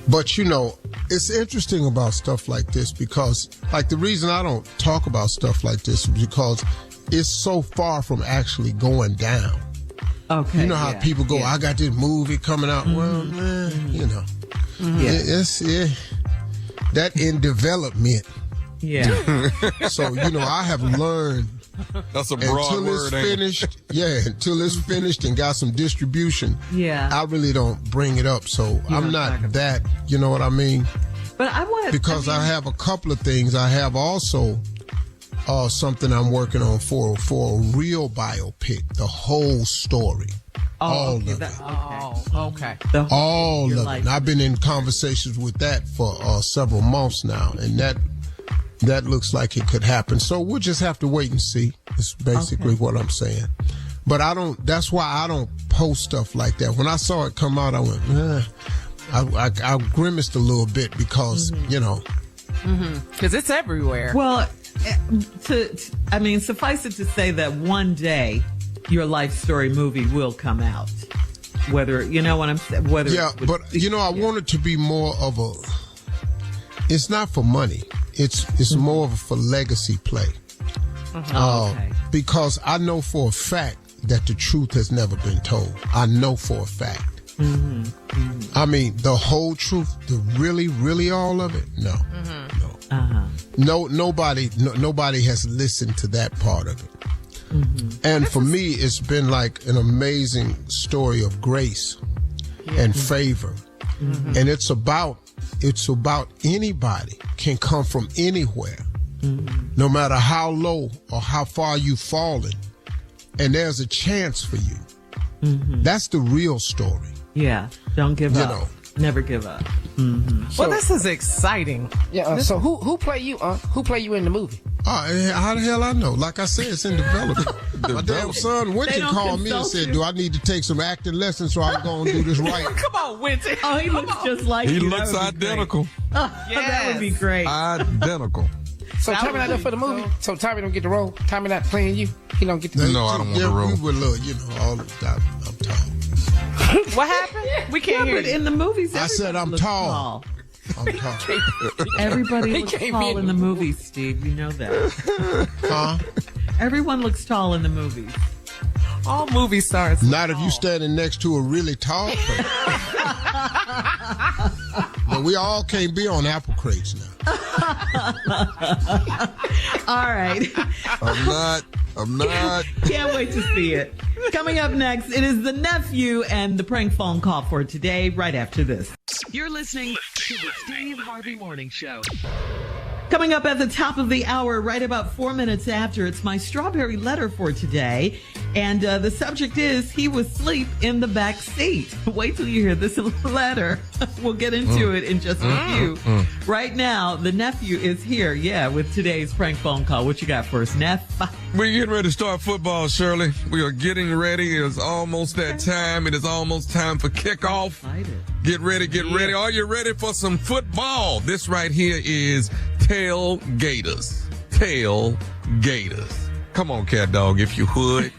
But, you know, it's interesting about stuff like this because, like, the reason I don't talk about stuff like this is because it's so far from actually going down. Okay. You know how people go, I got this movie coming out. Well, you know, it's that in development. Yeah. So, you know, I have learned that's a broad until word, it's finished. Until it's finished and got some distribution. Yeah. I really don't bring it up. So I'm not that, you know what I mean? But I want because I have a couple of things. I have also something I'm working on for a real biopic, the whole story. All of it. Okay. All of it. And I've been in conversations with that for several months now, and that looks like it could happen. So we'll just have to wait and see. It's basically what I'm saying. But that's why I don't post stuff like that. When I saw it come out, I went, I grimaced a little bit because, you know. Because it's everywhere. Well, suffice it to say that one day your life story movie will come out. Whether, you know what I'm saying? But, you know, I want it to be more of it's not for money. It's more of for legacy play. Because I know for a fact that the truth has never been told. I know for a fact. I mean, the whole truth, the really, really all of it? No. No. Nobody has listened to that part of it. And for me, it's been like an amazing story of grace and favor. And it's about anybody can come from anywhere, no matter how low or how far you've fallen, and there's a chance for you. That's the real story. Yeah, don't give up. Know. Never give up. Well, this is exciting. Yeah. So who play you? Who play you in the movie? How the hell I know? Like I said, it's in development. My damn son Winton called me and said, "Do I need to take some acting lessons so I can go and do this right?" Come on, Winton. Oh, he looks just like you. He looks identical. That would be great. Identical. So Tommy not there for the movie. So Tommy don't get the role. Tommy not playing you. He don't get the. No, I don't want the role. We would look, you know, all the time. I'm tall. What happened? We can't hear but you. in the movies, I said I'm tall. I'm tall. Everybody looks tall in the movies, Steve. You know that. Huh? Everyone looks tall in the movies. All movie stars. Not if you standing next to a really tall person. But we all can't be on apple crates now. All right. I'm not. Can't wait to see it. Coming up next, it is the nephew and the prank phone call for today, right after this. You're listening to the Steve Harvey Morning Show. Coming up at the top of the hour, right about 4 minutes after, it's my strawberry letter for today. And the subject is, he was asleep in the back seat. Wait till you hear this letter. We'll get into it in just a few. Right now, the nephew is here, with today's prank phone call. What you got for us, Neff? We're getting ready to start football, Shirley. We are getting ready. It's almost that time. It is almost time for kickoff. Get ready, get ready. Are you ready for some football? This right here is Tailgaters. Tailgaters. Come on, cat dog, if you would.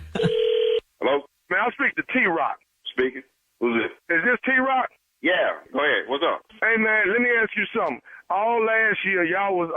Hello? Man, I'll speak to T-Rock speaking. Who's it? Is this T-Rock? Yeah, go ahead. What's up? Hey, man, let me ask you something. All last year, y'all was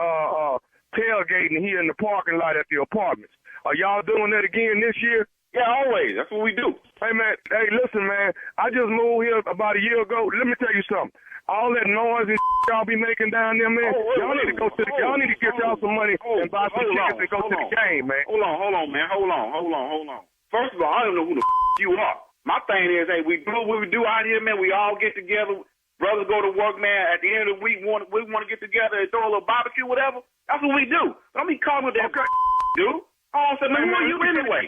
tailgating here in the parking lot at the apartments. Are y'all doing that again this year? Yeah, always. That's what we do. Hey, man. Hey, listen, man. I just moved here about a year ago. Let me tell you something. All that noise and y'all be making down there, man. Y'all need to go to y'all need to get y'all some money and buy some tickets and go to the game, man. Hold on, man. Hold on. First of all, I don't know who the you are. My thing is, hey, we do what we do out here, man. We all get together. Brothers go to work, man. At the end of the week, we want to get together and throw a little barbecue, whatever. That's what we do. Don't be calling with that, dude. Oh, so man, who are you anyway?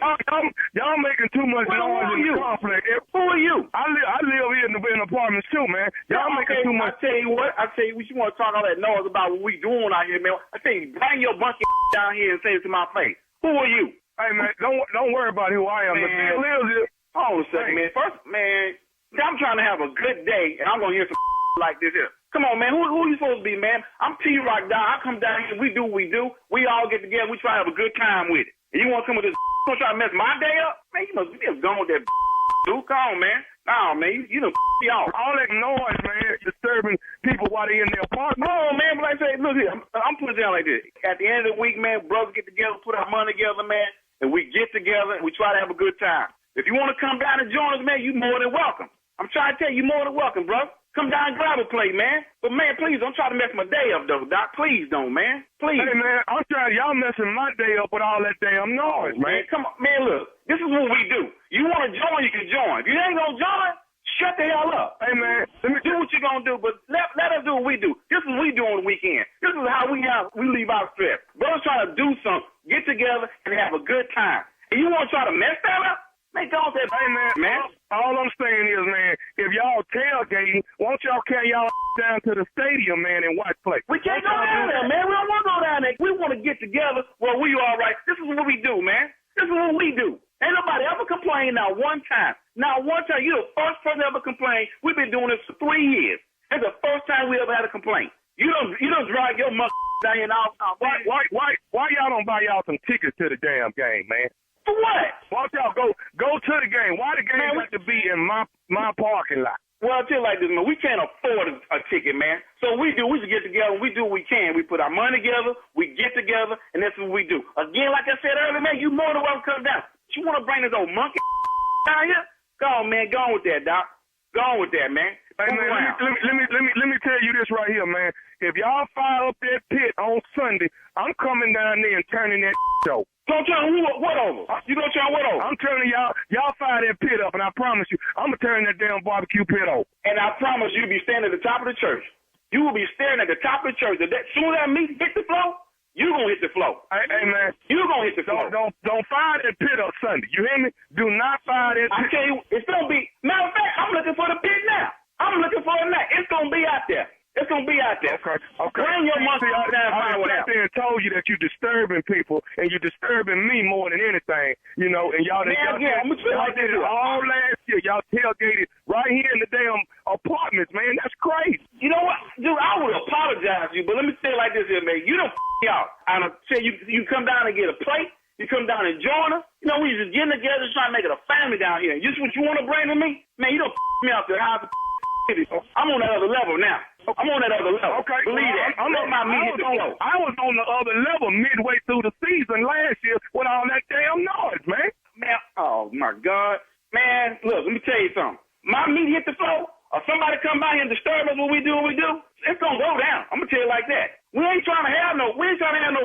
Y'all making too much noise in the conflict. Who are you? I live here in apartments too, man. Y'all making too much. I tell you what, you want to talk all that noise about what we doing out here, man. I tell you, bring your bunch of down here and say it to my face. Who are you? Hey, man, don't worry about who I am. Man. The deal is, hold on a second, man. First, man, I'm trying to have a good day, and I'm going to hear some like this here. Come on, man. Who you supposed to be, man? I'm T-Rock down. I come down here. We do what we do. We all get together. We try to have a good time with it. And you want to come with this you want to try to mess my day up? Man, you must be gone with that dude. Come on, man. No, man. You done y'all. All that noise, man, disturbing people while they in their apartment. Oh, man. But like I say, look here. I'm putting it down like this. At the end of the week, man, brothers get together, put our money together, man, and we get together and we try to have a good time. If you want to come down and join us, man, you more than welcome. I'm trying to tell you, more than welcome, bro. Come down and grab a plate, man. But, man, please don't try to mess my day up, though, Doc. Please don't, man. Please. Hey, man, I'm trying. Y'all messing my day up with all that damn noise, man. Come on. Man, look. This is what we do. You want to join, you can join. If you ain't going to join, shut the hell up. Hey, man, let me do what you're going to do, but let us do what we do. This is what we do on the weekend. This is how we leave our stress. Brothers try to do something, get together, and have a good time. And you want to try to mess that up? Man, don't say, hey, man. All I'm saying is, man, if y'all tailgating, won't y'all carry y'all down to the stadium, man, and watch play? We can't go down there, man. We don't want to go down there. We want to get together where we all right. This is what we do, man. This is what we do. Ain't nobody ever complained not one time. Not one time. You're the first person ever complained. We've been doing this for 3 years. It's the first time we ever had a complaint. You don't drive your mother down here now. Why y'all don't buy y'all some tickets to the damn game, man? For what? Why don't y'all go to the game? Why the game have to be in my parking lot? Well, I'll tell you like this, man. We can't afford a ticket, man. So we just get together and we do what we can. We put our money together, we get together, and that's what we do. Again, like I said earlier, man, you more than welcome to come down. You want to bring this old monkey down here? Go on, man. Go on with that, Doc. Go on with that, man. Hey, man, let me tell you this right here, man. If y'all fire up that pit on Sunday, I'm coming down there and turning that over. Don't turn what over? You gonna turn what over? I'm turning y'all fire that pit up, and I promise you, I'm gonna turn that damn barbecue pit over. And I promise you'll be standing at the top of the church. You will be staring at the top of the church. As soon as that meat hit the floor, you gonna hit the floor. Hey, man, you gonna hit the floor. Don't fire that pit up Sunday. You hear me? Do not fire that pit. I tell you, it's gonna be. Matter of fact, I'm looking for the pit now. I'm looking for it now. It's gonna be out there. It's going to be out there. Okay. Bring your monkey out there and find what else. I told you that you're disturbing people, and you're disturbing me more than anything, you know, and y'all did it all last year. Y'all tailgated right here in the damn apartments, man. That's crazy. You know what? Dude, I would apologize to you, but let me say it like this here, man. You don't me out. I say you come down and get a plate. You come down and join us. You know, we just getting together trying to make it a family down here. Just what you want to bring to me? Man, you don't me out there. I'm on that other level now. I'm on that other level. Okay. Believe that. I was on the other level midway through the season last year with all that damn noise, man. Man, oh, my God. Man, look, let me tell you something. My meat hit the floor, or somebody come by here and disturb us what we do, it's going to go down. I'm going to tell you like that. We ain't trying to have no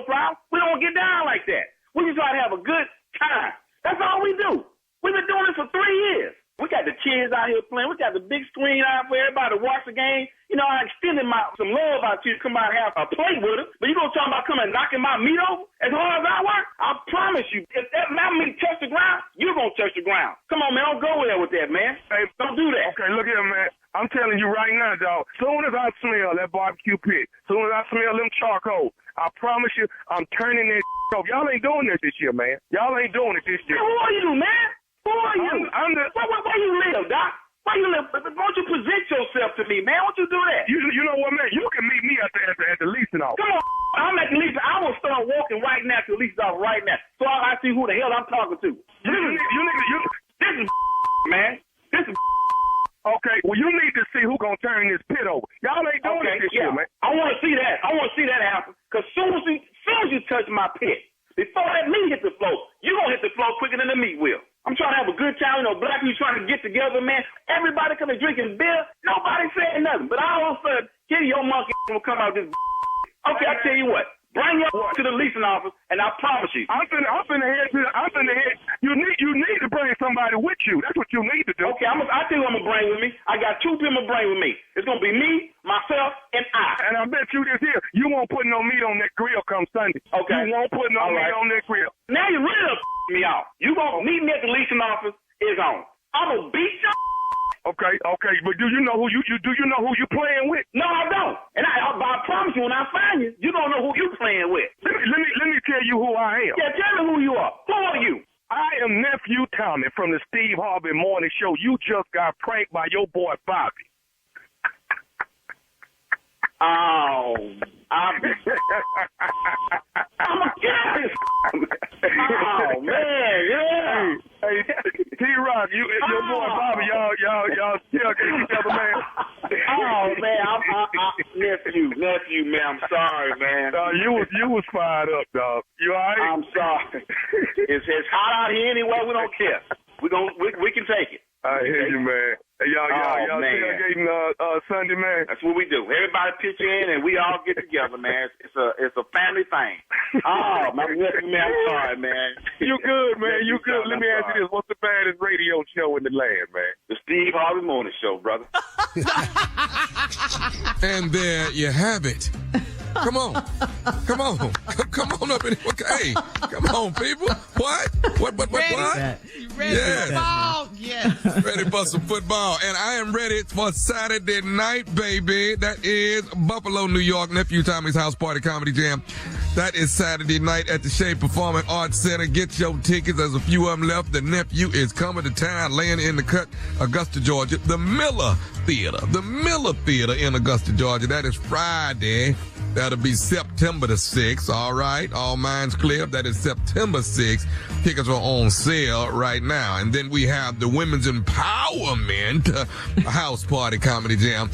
problem. We don't get down like that. We just try to have a good time. That's all we do. We've been doing this for 3 years. We got the kids out here playing. We got the big screen out for everybody to watch the game. You know, I extended some love out to you to come out and have a play with us. But you going to talk about coming and knocking my meat over as hard as I work? I promise you, if my meat touch the ground, you're going to touch the ground. Come on, man. Don't go there with that, man. Hey, don't do that. Okay, look here, man. I'm telling you right now, dog. Soon as I smell that barbecue pit, soon as I smell them charcoal, I promise you, I'm turning that over. Y'all ain't doing this year, man. Y'all ain't doing it this year. Who are you, man? Who are you? Where you live, Doc? Where you live? Why don't you present yourself to me, man? Why don't you do that? You know what, man? You can meet me at the leasing office. Come on, I'm at the leasing. I will start walking right now to the leasing office right now, so I see who the hell I'm talking to. This is man. This is okay. Well, you need to see who gonna turn quicker than the meat will. I'm trying to have a good time. You know, black people trying to get together, man. Everybody coming drinking beer. Nobody saying nothing. But all of a sudden, here your monkey will come out this. Okay, I tell you what. Bring your to the leasing office, and I promise you. I'm finna head. You need to bring somebody with you. That's what you need to do. Okay, I tell you who I'm gonna bring with me. I got 2 people to bring with me. It's gonna be me, myself, and I. And I bet you this here, you won't put no meat on that grill come Sunday. Okay. You won't put no meat on that grill. Now you really me out. You gonna meet me at the leasing office is on. I'm gonna beat you. Okay, but do you know who you playing with? No, I don't. And I promise you, when I find you, you don't know who you playing with. Let me tell you who I am. Yeah, tell me who you are. Who are you? I am Nephew Tommy from the Steve Harvey Morning Show. You just got pranked by your boy Bobby. Oh, I'm a guy. Oh man, yeah. Hey, T-Rock, your boy Bobby, y'all still get together, man. Oh man, nephew, man. I'm sorry, man. You was fired up, dog. You all right? I'm sorry. It's hot out here anyway. We don't care. We can take it. I hear you, man. Hey, y'all tailgating Sunday, man. That's what we do. Everybody pitch in and we all get together, man. It's a family thing. Oh, my nephew, man, I'm sorry, man. You good, man. You good. Let me ask you this. What's the baddest radio show in the land, man? The Steve Harvey Morning Show, brother. And there you have it. Come on up in here. Okay, come on, people. What? You ready for football? Yes. Ready for some football. And I am ready for Saturday night, baby. That is Buffalo, New York, Nephew Tommy's House Party Comedy Jam. That is Saturday night at the Shea Performing Arts Center. Get your tickets. There's a few of them left. The nephew is coming to town, laying in the cut, Augusta, Georgia. The Miller Theater in Augusta, Georgia. That is Friday. That'll be September the 6th, all right? All minds clear. That is September 6th. Tickets are on sale right now. And then we have the Women's Empowerment House Party Comedy Jam.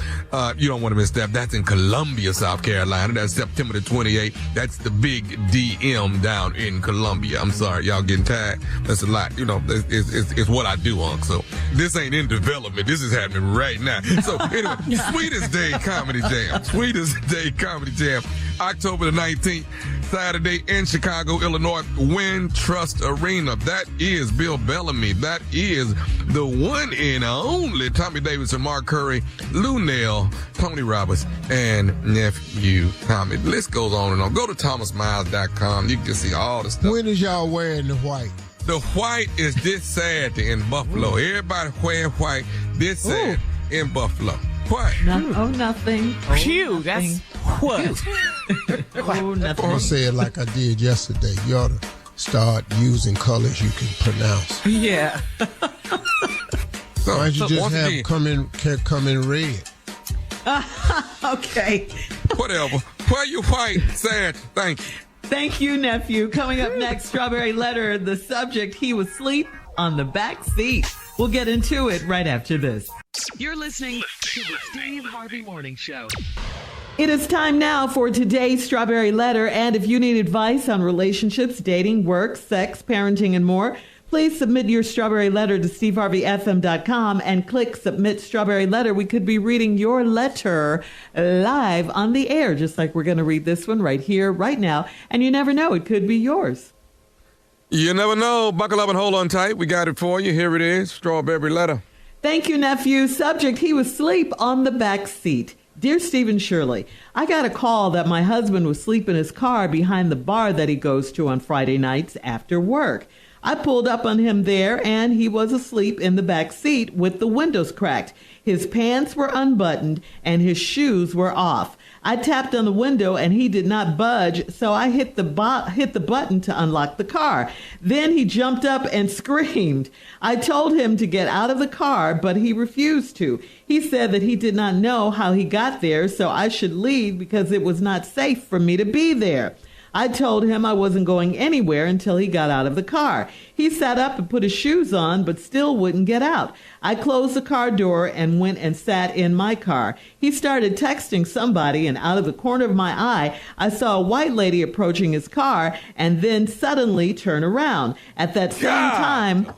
You don't want to miss that. That's in Columbia, South Carolina. That's September the 28th. That's the big DM down in Columbia. I'm sorry, y'all getting tired. That's a lot. You know, it's what I do, Unc. So this ain't in development. This is happening right now. So anyway, Sweetest Day Comedy Jam. Sweetest Day Comedy Jam. October the 19th, Saturday in Chicago, Illinois, Wintrust Arena. That is Bill Bellamy. That is the one and only Tommy Davidson, Mark Curry, Lou Nell, Tony Roberts, and Nephew Tommy. The list goes on and on. Go to thomasmiles.com. You can see all the stuff. When is y'all wearing the white? The white is this Saturday in Buffalo. Everybody wearing white this Saturday in Buffalo. What? Nothing. Phew, that's what? Nothing. I'll say it like I did yesterday. You ought to start using colors you can pronounce. Yeah. Why don't you just have come in red? Okay. Whatever. Wear your white, Saturday. Thank you. Thank you, nephew. Coming up next, Strawberry Letter. The subject, he was asleep on the back seat. We'll get into it right after this. You're listening to the Steve Harvey Morning Show. It is time now for today's Strawberry Letter. And if you need advice on relationships, dating, work, sex, parenting, and more, please submit your Strawberry Letter to steveharveyfm.com and click Submit Strawberry Letter. We could be reading your letter live on the air, just like we're going to read this one right here, right now. And you never know, it could be yours. You never know. Buckle up and hold on tight. We got it for you. Here it is, Strawberry Letter. Thank you, nephew. Subject, he was asleep on the back seat. Dear Stephen Shirley, I got a call that my husband was asleep in his car behind the bar that he goes to on Friday nights after work. I pulled up on him there, and he was asleep in the back seat with the windows cracked. His pants were unbuttoned, and his shoes were off. I tapped on the window, and he did not budge, so I hit the button to unlock the car. Then he jumped up and screamed. I told him to get out of the car, but he refused to. He said that he did not know how he got there, so I should leave because it was not safe for me to be there. I told him I wasn't going anywhere until he got out of the car. He sat up and put his shoes on, but still wouldn't get out. I closed the car door and went and sat in my car. He started texting somebody, and out of the corner of my eye, I saw a white lady approaching his car and then suddenly turn around. At that same time,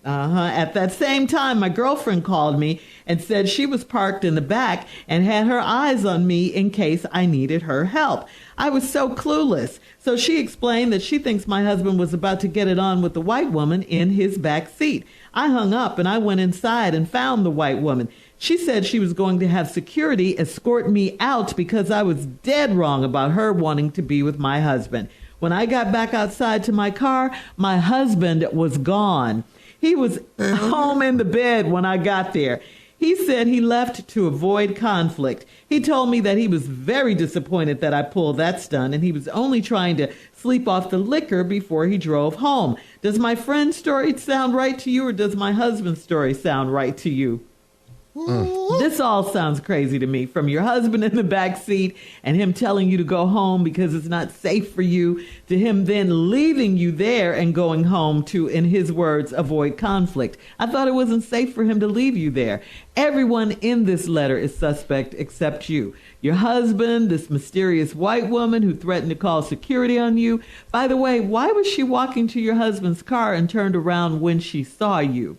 At that same time, my girlfriend called me and said she was parked in the back and had her eyes on me in case I needed her help. I was so clueless. So she explained that she thinks my husband was about to get it on with the white woman in his back seat. I hung up and I went inside and found the white woman. She said she was going to have security escort me out because I was dead wrong about her wanting to be with my husband. When I got back outside to my car, my husband was gone. He was home in the bed when I got there. He said he left to avoid conflict. He told me that he was very disappointed that I pulled that stunt and he was only trying to sleep off the liquor before he drove home. Does my friend's story sound right to you, or does my husband's story sound right to you? This all sounds crazy to me, from your husband in the back seat and him telling you to go home because it's not safe for you, to him then leaving you there and going home to, in his words, avoid conflict. I thought it wasn't safe for him to leave you there. Everyone in this letter is suspect except you. Your husband, this mysterious white woman who threatened to call security on you. By the way, why was she walking to your husband's car and turned around when she saw you?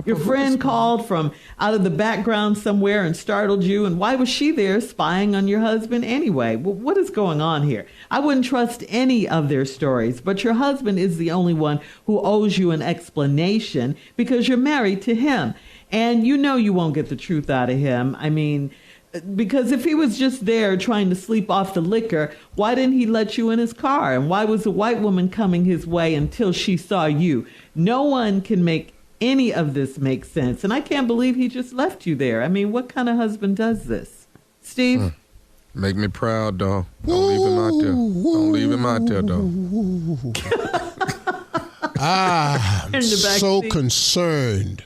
Your friend called from out of the background somewhere and startled you. And why was she there spying on your husband anyway? Well, what is going on here? I wouldn't trust any of their stories, but your husband is the only one who owes you an explanation because you're married to him. And you know you won't get the truth out of him. I mean, because if he was just there trying to sleep off the liquor, why didn't he let you in his car? And why was the white woman coming his way until she saw you? No one can make any of this make sense. And I can't believe he just left you there. I mean, what kind of husband does this? Steve? Make me proud, dog. Don't leave him out there. Don't leave him out there, dog. I'm so concerned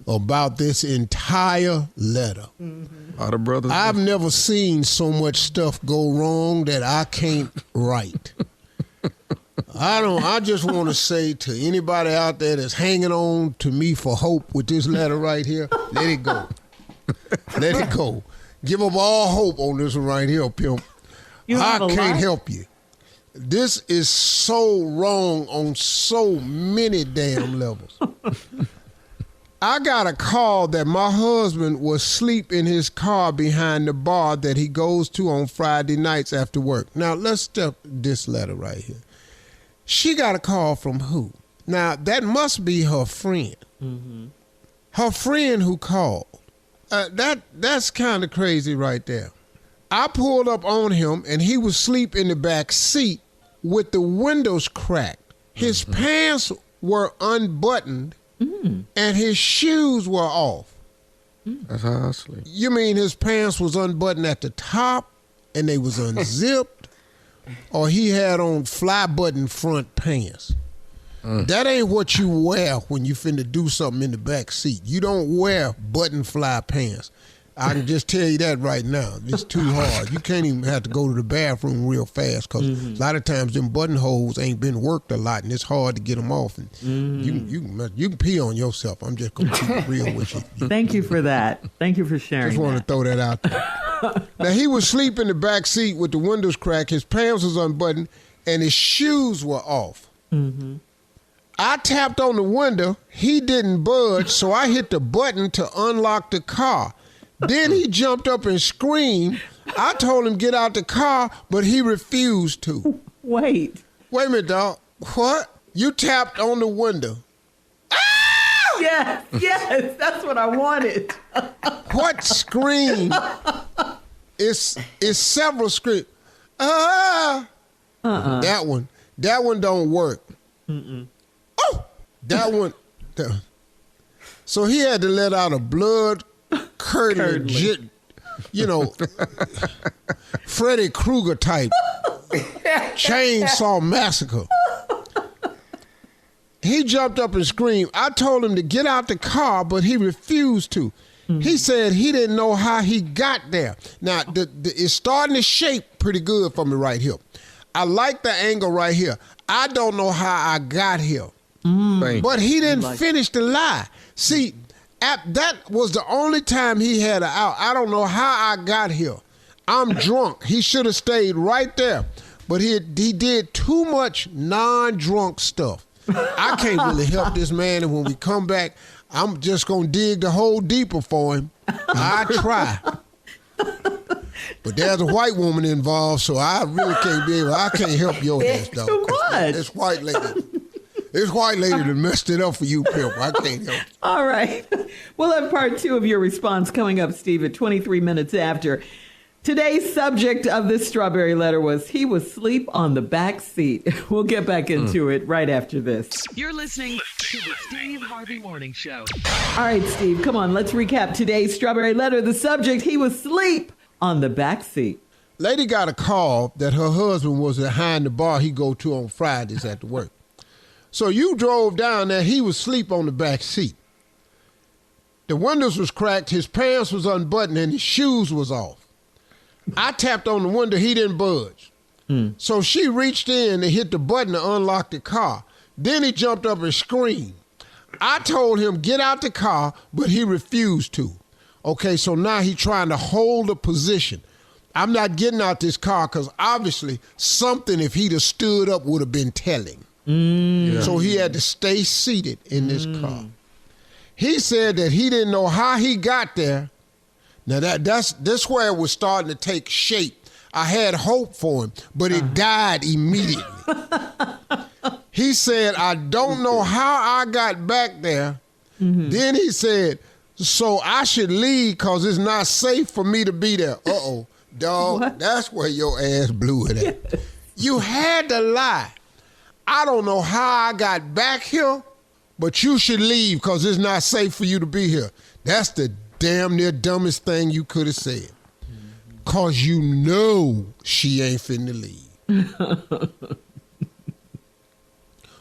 about this entire letter. I've never seen so much stuff go wrong that I can't write. I just want to say to anybody out there that's hanging on to me for hope with this letter right here, let it go. Let it go. Give up all hope on this one right here, pimp. I can't help you. This is so wrong on so many damn levels. I got a call that my husband was asleep in his car behind the bar that he goes to on Friday nights after work. Now, let's step this letter right here. She got a call from who? Now, that must be her friend. Mm-hmm. Her friend who called. That's kind of crazy right there. I pulled up on him, and he was asleep in the back seat with the windows cracked. His pants were unbuttoned, and his shoes were off. That's how I sleep. You mean his pants was unbuttoned at the top, and they was unzipped? Or he had on fly button front pants? That ain't what you wear when you finna do something in the back seat. You don't wear button fly pants. I can just tell you that right now. It's too hard. You can't even have to go to the bathroom real fast because a lot of times them buttonholes ain't been worked a lot, and it's hard to get them off. And you can pee on yourself. I'm just gonna keep it real with you. Thank you for that. Thank you for sharing. Just want to throw that out there. Now he was asleep in the back seat with the windows cracked. His pants was unbuttoned, and his shoes were off. I tapped on the window. He didn't budge, so I hit the button to unlock the car. Then he jumped up and screamed. I told him get out the car, but he refused to. Wait a minute, dog. What? You tapped on the window. Yes, that's what I wanted. What scream? It's several screams. That one don't work. Oh, that one. So he had to let out a blood curdling, Freddy Krueger type chainsaw massacre. He jumped up and screamed. I told him to get out the car, but he refused to. He said he didn't know how he got there. Now, it's starting to shape pretty good for me right here. I like the angle right here. I don't know how I got here. But he didn't finish the lie. See, that was the only time he had an out. I don't know how I got here. I'm drunk. He should have stayed right there. But he did too much non-drunk stuff. I can't really help this man, and when we come back, I'm just going to dig the hole deeper for him. I try. But there's a white woman involved, so I really I can't help your ass, dog. What? This white lady. This white lady that messed it up for you, Pimp. I can't help. All right. We'll have part 2 of your response coming up, Steve, at 23 minutes after. Today's subject of this strawberry letter was he was asleep on the back seat. We'll get back into it right after this. You're listening to the Steve Harvey Morning Show. All right, Steve, come on. Let's recap today's strawberry letter. The subject, he was asleep on the back seat. Lady got a call that her husband was behind the bar he go to on Fridays at the work. So you drove down there, he was asleep on the back seat. The windows was cracked, his pants was unbuttoned, and his shoes was off. I tapped on the window, he didn't budge. So she reached in and hit the button to unlock the car. Then he jumped up and screamed. I told him, get out the car, but he refused to. Okay, so now he trying to hold a position. I'm not getting out this car because obviously something, if he'd have stood up, would have been telling. So he had to stay seated in this car. He said that he didn't know how he got there. Now that's where it was starting to take shape. I had hope for him, but it died immediately. He said, I don't know how I got back there. Then he said, so I should leave because it's not safe for me to be there. Uh-oh, dog, that's where your ass blew it at. You had to lie. I don't know how I got back here, but you should leave because it's not safe for you to be here. That's the damn near dumbest thing you could have said. Because you know she ain't finna leave.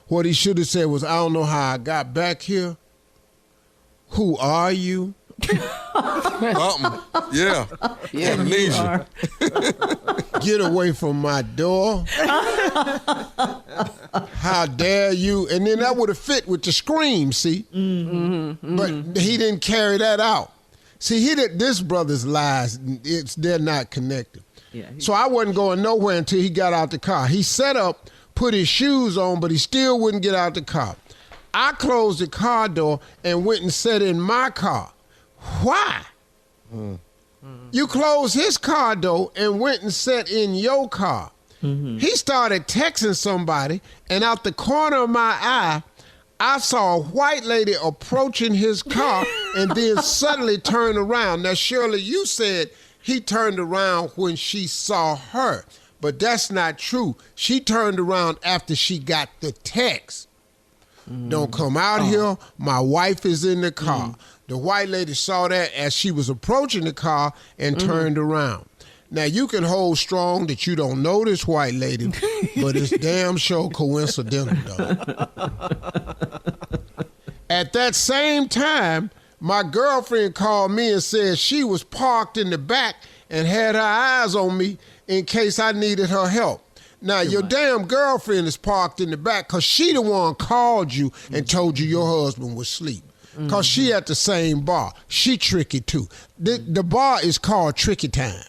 What he should have said was, I don't know how I got back here. Who are you? Yeah. Amnesia. Get away from my door. How dare you? And then that would have fit with the scream, see? But he didn't carry that out. See, this brother's lies, they're not connected. So I wasn't going nowhere until he got out the car. He set up, put his shoes on, but he still wouldn't get out the car. I closed the car door and went and sat in my car. Why? You closed his car door and went and sat in your car. He started texting somebody, and out the corner of my eye, I saw a white lady approaching his car and then suddenly turned around. Now, Shirley, you said he turned around when she saw her, but that's not true. She turned around after she got the text. Don't come out here. My wife is in the car. The white lady saw that as she was approaching the car and turned around. Now, you can hold strong that you don't know this white lady, but it's damn sure coincidental, though. At that same time, my girlfriend called me and said she was parked in the back and had her eyes on me in case I needed her help. Now, your damn girlfriend is parked in the back because she the one called you and told you your husband was asleep. Because she at the same bar. She tricky, too. The bar is called Tricky Time.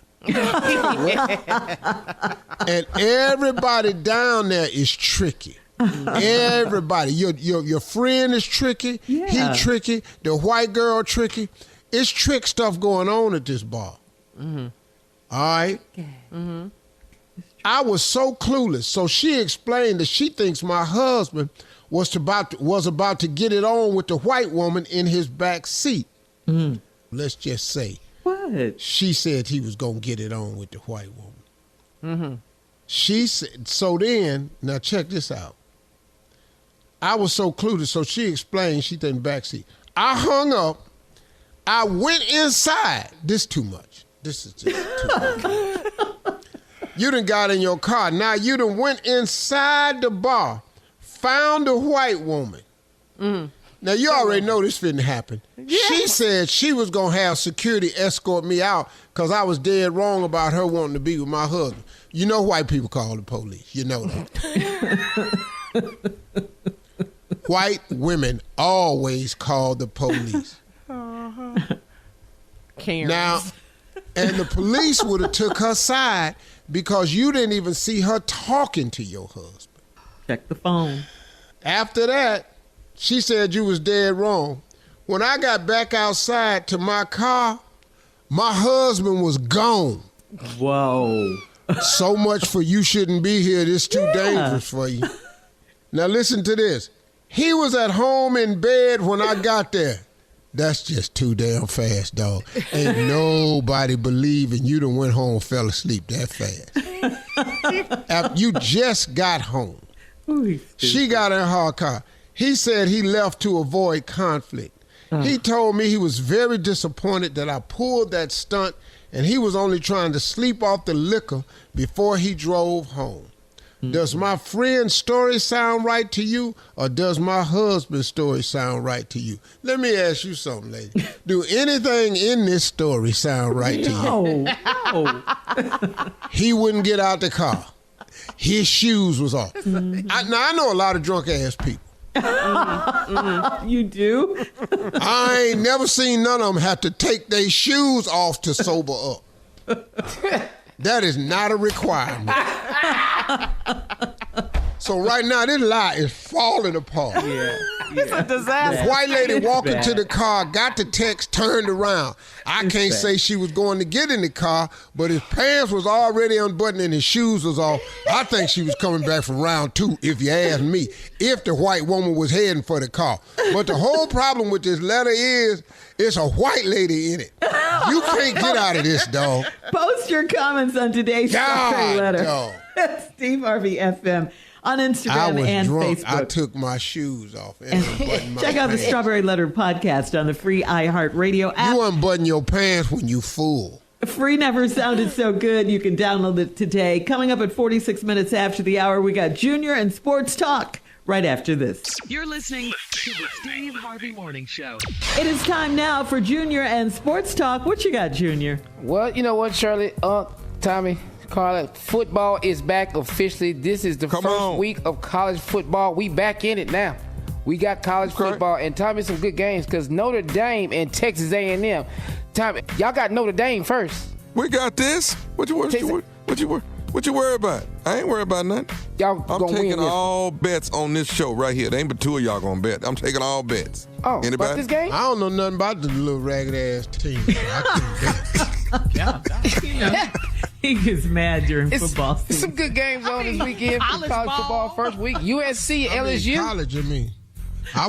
And everybody down there is tricky. Everybody. Your friend is tricky. He tricky. The white girl tricky. It's trick stuff going on at this bar. All right? I was so clueless. So she explained that she thinks my husband was about to get it on with the white woman in his back seat. Let's just say. What? She said he was going to get it on with the white woman. She said, so then, now check this out. I was so clueless, so she explained she didn't backseat. I hung up. I went inside. This too much. This is just too much. You done got in your car. Now you done went inside the bar, found a white woman. Now you already know this finna happen. She said she was going to have security escort me out because I was dead wrong about her wanting to be with my husband. You know white people call the police. You know that. White women always call the police. Now, and the police would have took her side because you didn't even see her talking to your husband. Check the phone. After that, she said you was dead wrong. When I got back outside to my car, my husband was gone. Whoa. So much for you shouldn't be here. This too dangerous for you. Now listen to this. He was at home in bed when I got there. That's just too damn fast, dog. Ain't nobody believing you done went home and fell asleep that fast. After you just got home. She got in her car. He said he left to avoid conflict. He told me he was very disappointed that I pulled that stunt and he was only trying to sleep off the liquor before he drove home. Does my friend's story sound right to you, or does my husband's story sound right to you? Let me ask you something, lady. Do anything in this story sound right to you? No. He wouldn't get out the car. His shoes was off. I know a lot of drunk-ass people. You do? I ain't never seen none of them have to take their shoes off to sober up. That is not a requirement. So right now, this lie is falling apart. It's a disaster. The white lady walked into the car, got the text, turned around. I can't say she was going to get in the car, but his pants was already unbuttoned and his shoes was off. I think she was coming back from round 2, if you ask me, if the white woman was heading for the car. But the whole problem with this letter is it's a white lady in it. You can't get out of this, dog. Post your comments on today's strawberry letter. Dog. Steve Harvey FM on Instagram I was and drunk. Facebook. I took my shoes off. And unbuttoned my Check out the pants. Strawberry Letter podcast on the free iHeartRadio app. You unbutton your pants when you fool. Free never sounded so good. You can download it today. Coming up at 46 minutes after the hour, we got Junior and Sports Talk right after this. You're listening to the Steve Harvey Morning Show. It is time now for Junior and Sports Talk. What you got, Junior? Well, you know what, Shirley? Tommy, Carla, football is back officially. This is the first week of college football. We back in it now. We got college football, and Tommy, some good games because Notre Dame and Texas A&M. Tommy, y'all got Notre Dame first. We got this. What you worry about? I ain't worried about nothing. I'm taking all bets on this show right here. There ain't but 2 of y'all gonna bet. I'm taking all bets. Oh, anybody? about this game? I don't know nothing about the little ragged ass team. I couldn't bet. He gets mad during football season. Some good games on this weekend for college football first week. USC, LSU. College, I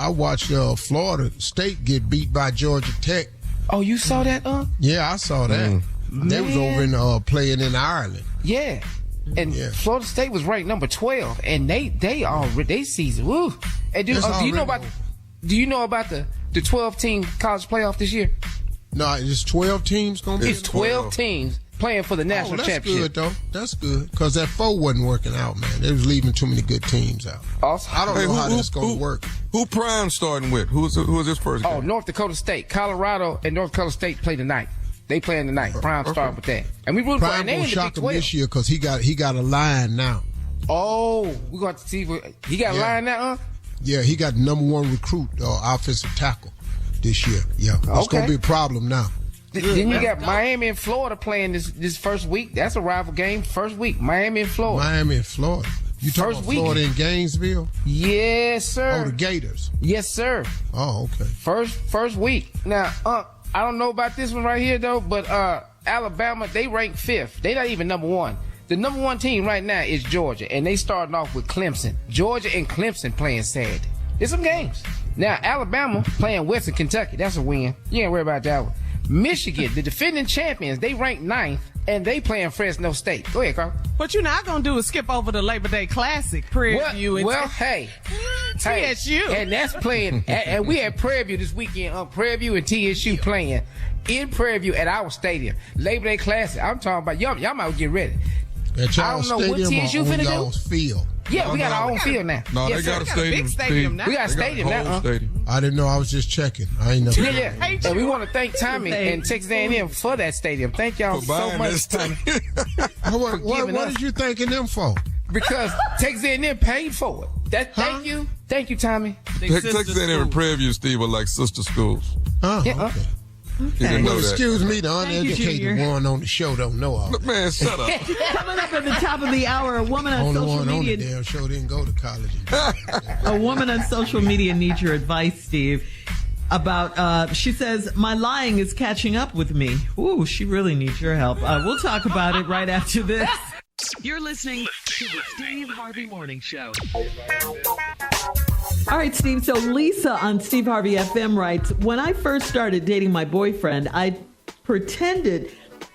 watched Florida State get beat by Georgia Tech. Oh, you saw that, Yeah, I saw that. They was over in playing in Ireland. Yeah. And Florida State was ranked number 12, and they season. Woo. And do you know about the 12-team college playoff this year? No, it's 12 teams gonna be. It's 12 teams playing for the national championship. That's good, though. That's good because that 4 wasn't working out, man. They was leaving too many good teams out. Also, I don't know how that's gonna work. Who Prime starting with? Who is this first game? Oh, North Dakota State, Colorado, and North Dakota State play tonight. They playing tonight. Prime start with that, and we root for. Prime gonna shock him this year because he got a line now. Oh, we got to see. He got a line now, Yeah, he got number 1 recruit, offensive tackle this year. Yeah, it's gonna be a problem now. Then you got Miami and Florida playing this first week. That's a rival game. First week, Miami and Florida. Miami and Florida. You talking about Florida and Gainesville? Yes, sir. Oh, the Gators. Yes, sir. Oh, okay. First week. Now, I don't know about this one right here though, but Alabama, they rank 5th. They not even number 1. The number 1 team right now is Georgia, and they starting off with Clemson. Georgia and Clemson playing Saturday. There's some games. Now, Alabama playing Western Kentucky. That's a win. You ain't worry about that one. Michigan, the defending champions, they rank 9th, and they playing Fresno State. Go ahead, Carl. What you're not going to do is skip over the Labor Day Classic, Prairie View. Hey, TSU. And that's playing, and we had Prairie View this weekend. Prairie View and TSU playing in Prairie View at our stadium. Labor Day Classic. I'm talking about y'all might get ready. At y'all I don't know what TSU finna do. Field. Yeah, we got our own field now. No, they got a stadium. Big stadium now. We got a stadium now. I didn't know. I was just checking. I ain't never. Yeah. And we want to thank Tommy and Texas A&M for that stadium. Thank y'all so much, Tommy. What did you thanking them for? Because Texas A&M paid for it. Thank you, Tommy. Texas A&M and Prairie View, Steve, are like sister schools. Oh, yeah, okay. Well, excuse me, the uneducated one on the show don't know all. Man, shut up. Coming up at the top of the hour, a woman on Only social one media. on the damn show didn't go to college. A woman on social media needs your advice, Steve. About, she says, my lying is catching up with me. Ooh, she really needs your help. We'll talk about it right after this. You're listening to the Steve Harvey Morning Show. All right, Steve. So Lisa on Steve Harvey FM writes, when I first started dating my boyfriend, I pretended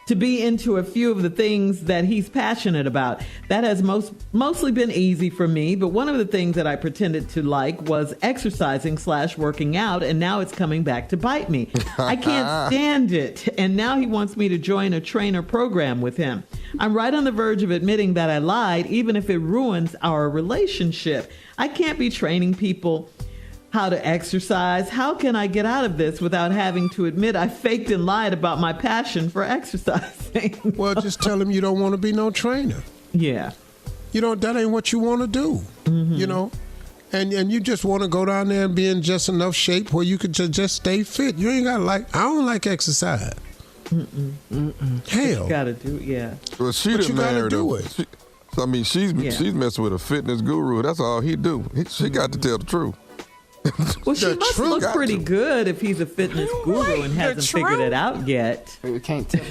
to be into a few of the things that he's passionate about. That has mostly been easy for me, but one of the things that I pretended to like was exercising/working out, and now it's coming back to bite me. I can't stand it, and now he wants me to join a trainer program with him. I'm right on the verge of admitting that I lied, even if it ruins our relationship. I can't be training people how to exercise. How can I get out of this without having to admit I faked and lied about my passion for exercising? Well, just tell him you don't want to be no trainer. Yeah. That ain't what you want to do, And you just want to go down there and be in just enough shape where you could just stay fit. You ain't got to I don't like exercise. Hell. You got to do it, yeah. Well, she didn't marry it. She's messing with a fitness guru. That's all he do. She got to tell the truth. Well, she must look pretty good if he's a fitness guru and hasn't figured it out yet. We can't tell.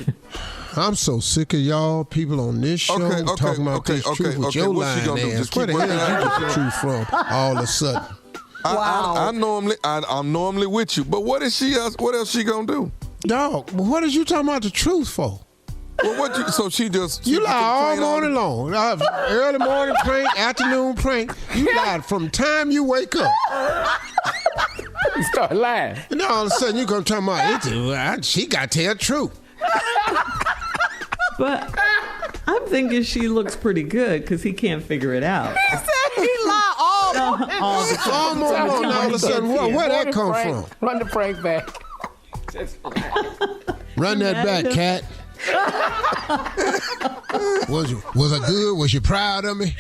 I'm so sick of y'all people on this show talking about this truth with your lying ass. Where the hell did you get the truth from all of a sudden? I'm normally with you, but what else she gonna do? Dog, what is you talking about the truth for? Well, you lie all morning long. Early morning prank, afternoon prank. You lied from time you wake up. You start lying. And then all of a sudden you gonna talk about she got to tell the truth. But I'm thinking she looks pretty good because he can't figure it out. He said he lied all morning. All of a sudden, where that come from? Run the prank back. Run that back, cat. Was I good? Was you proud of me?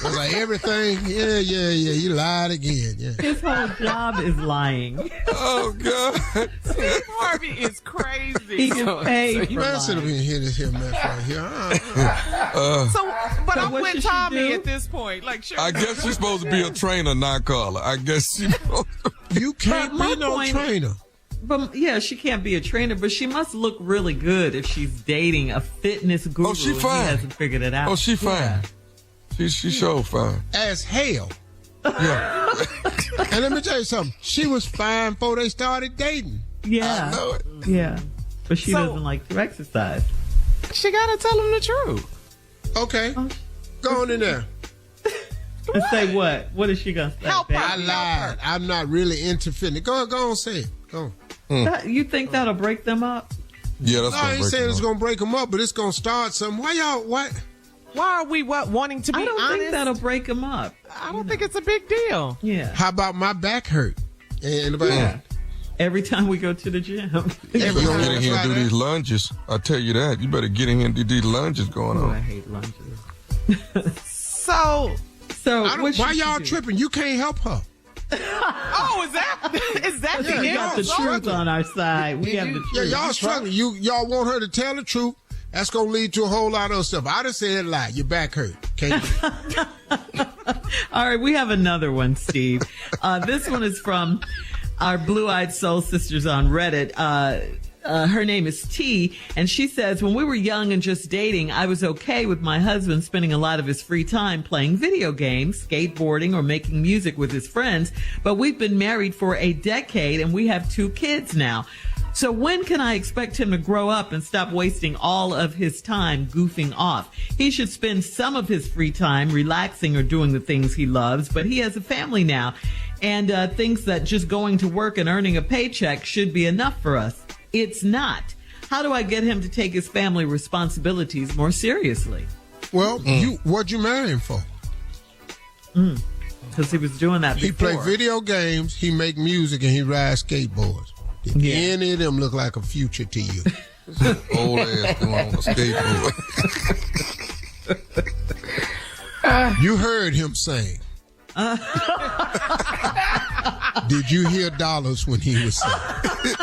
Was I everything? Yeah. You lied again. Yeah. His whole job is lying. Oh God, Steve Harvey is crazy. He gets paid for lying. Should have been here this mess right here. But I'm with Tommy at this point. I guess she's supposed to be a trainer, not caller. I guess you can't be no trainer. But yeah, she can't be a trainer, but she must look really good if she's dating a fitness guru. Oh, she fine. And he hasn't figured it out. Oh, she fine. Yeah. She so fine. As hell. Yeah. And let me tell you something. She was fine before they started dating. Yeah. I know it. Yeah. But she doesn't like to exercise. She got to tell him the truth. Okay. Go on in there. And say what? What is she going to say? I lied. I'm not really into fitness. Go on, say it. Go on. You think that'll break them up? Yeah, that's I ain't saying it's gonna break them up, but it's gonna start something. Why are we wanting to be honest? I don't think that'll break them up. I don't think it's a big deal. Yeah. How about my back hurt? Every time we go to the gym. You better get in here and do these lunges. I tell you that. You better get in here and do these lunges going on. I hate lunges. So why y'all tripping? You can't help her. Oh, is that the we got the truth on our side. We have the truth. Yeah, y'all struggling. Y'all want her to tell the truth. That's gonna lead to a whole lot of stuff. I just said lie. Your back hurt. Can't All right, we have another one, Steve. This one is from our Blue-Eyed Soul Sisters on Reddit. Her name is T, and she says, when we were young and just dating, I was okay with my husband spending a lot of his free time playing video games, skateboarding, or making music with his friends. But we've been married for a decade, and we have 2 kids now. So when can I expect him to grow up and stop wasting all of his time goofing off? He should spend some of his free time relaxing or doing the things he loves, but he has a family now and thinks that just going to work and earning a paycheck should be enough for us. It's not. How do I get him to take his family responsibilities more seriously? Well, what'd you marry him for? Because he was doing that before. He play video games, he make music, and he ride skateboards. Did any of them look like a future to you? Old ass going on a skateboard. You heard him sing. Did you hear dollars when he was singing?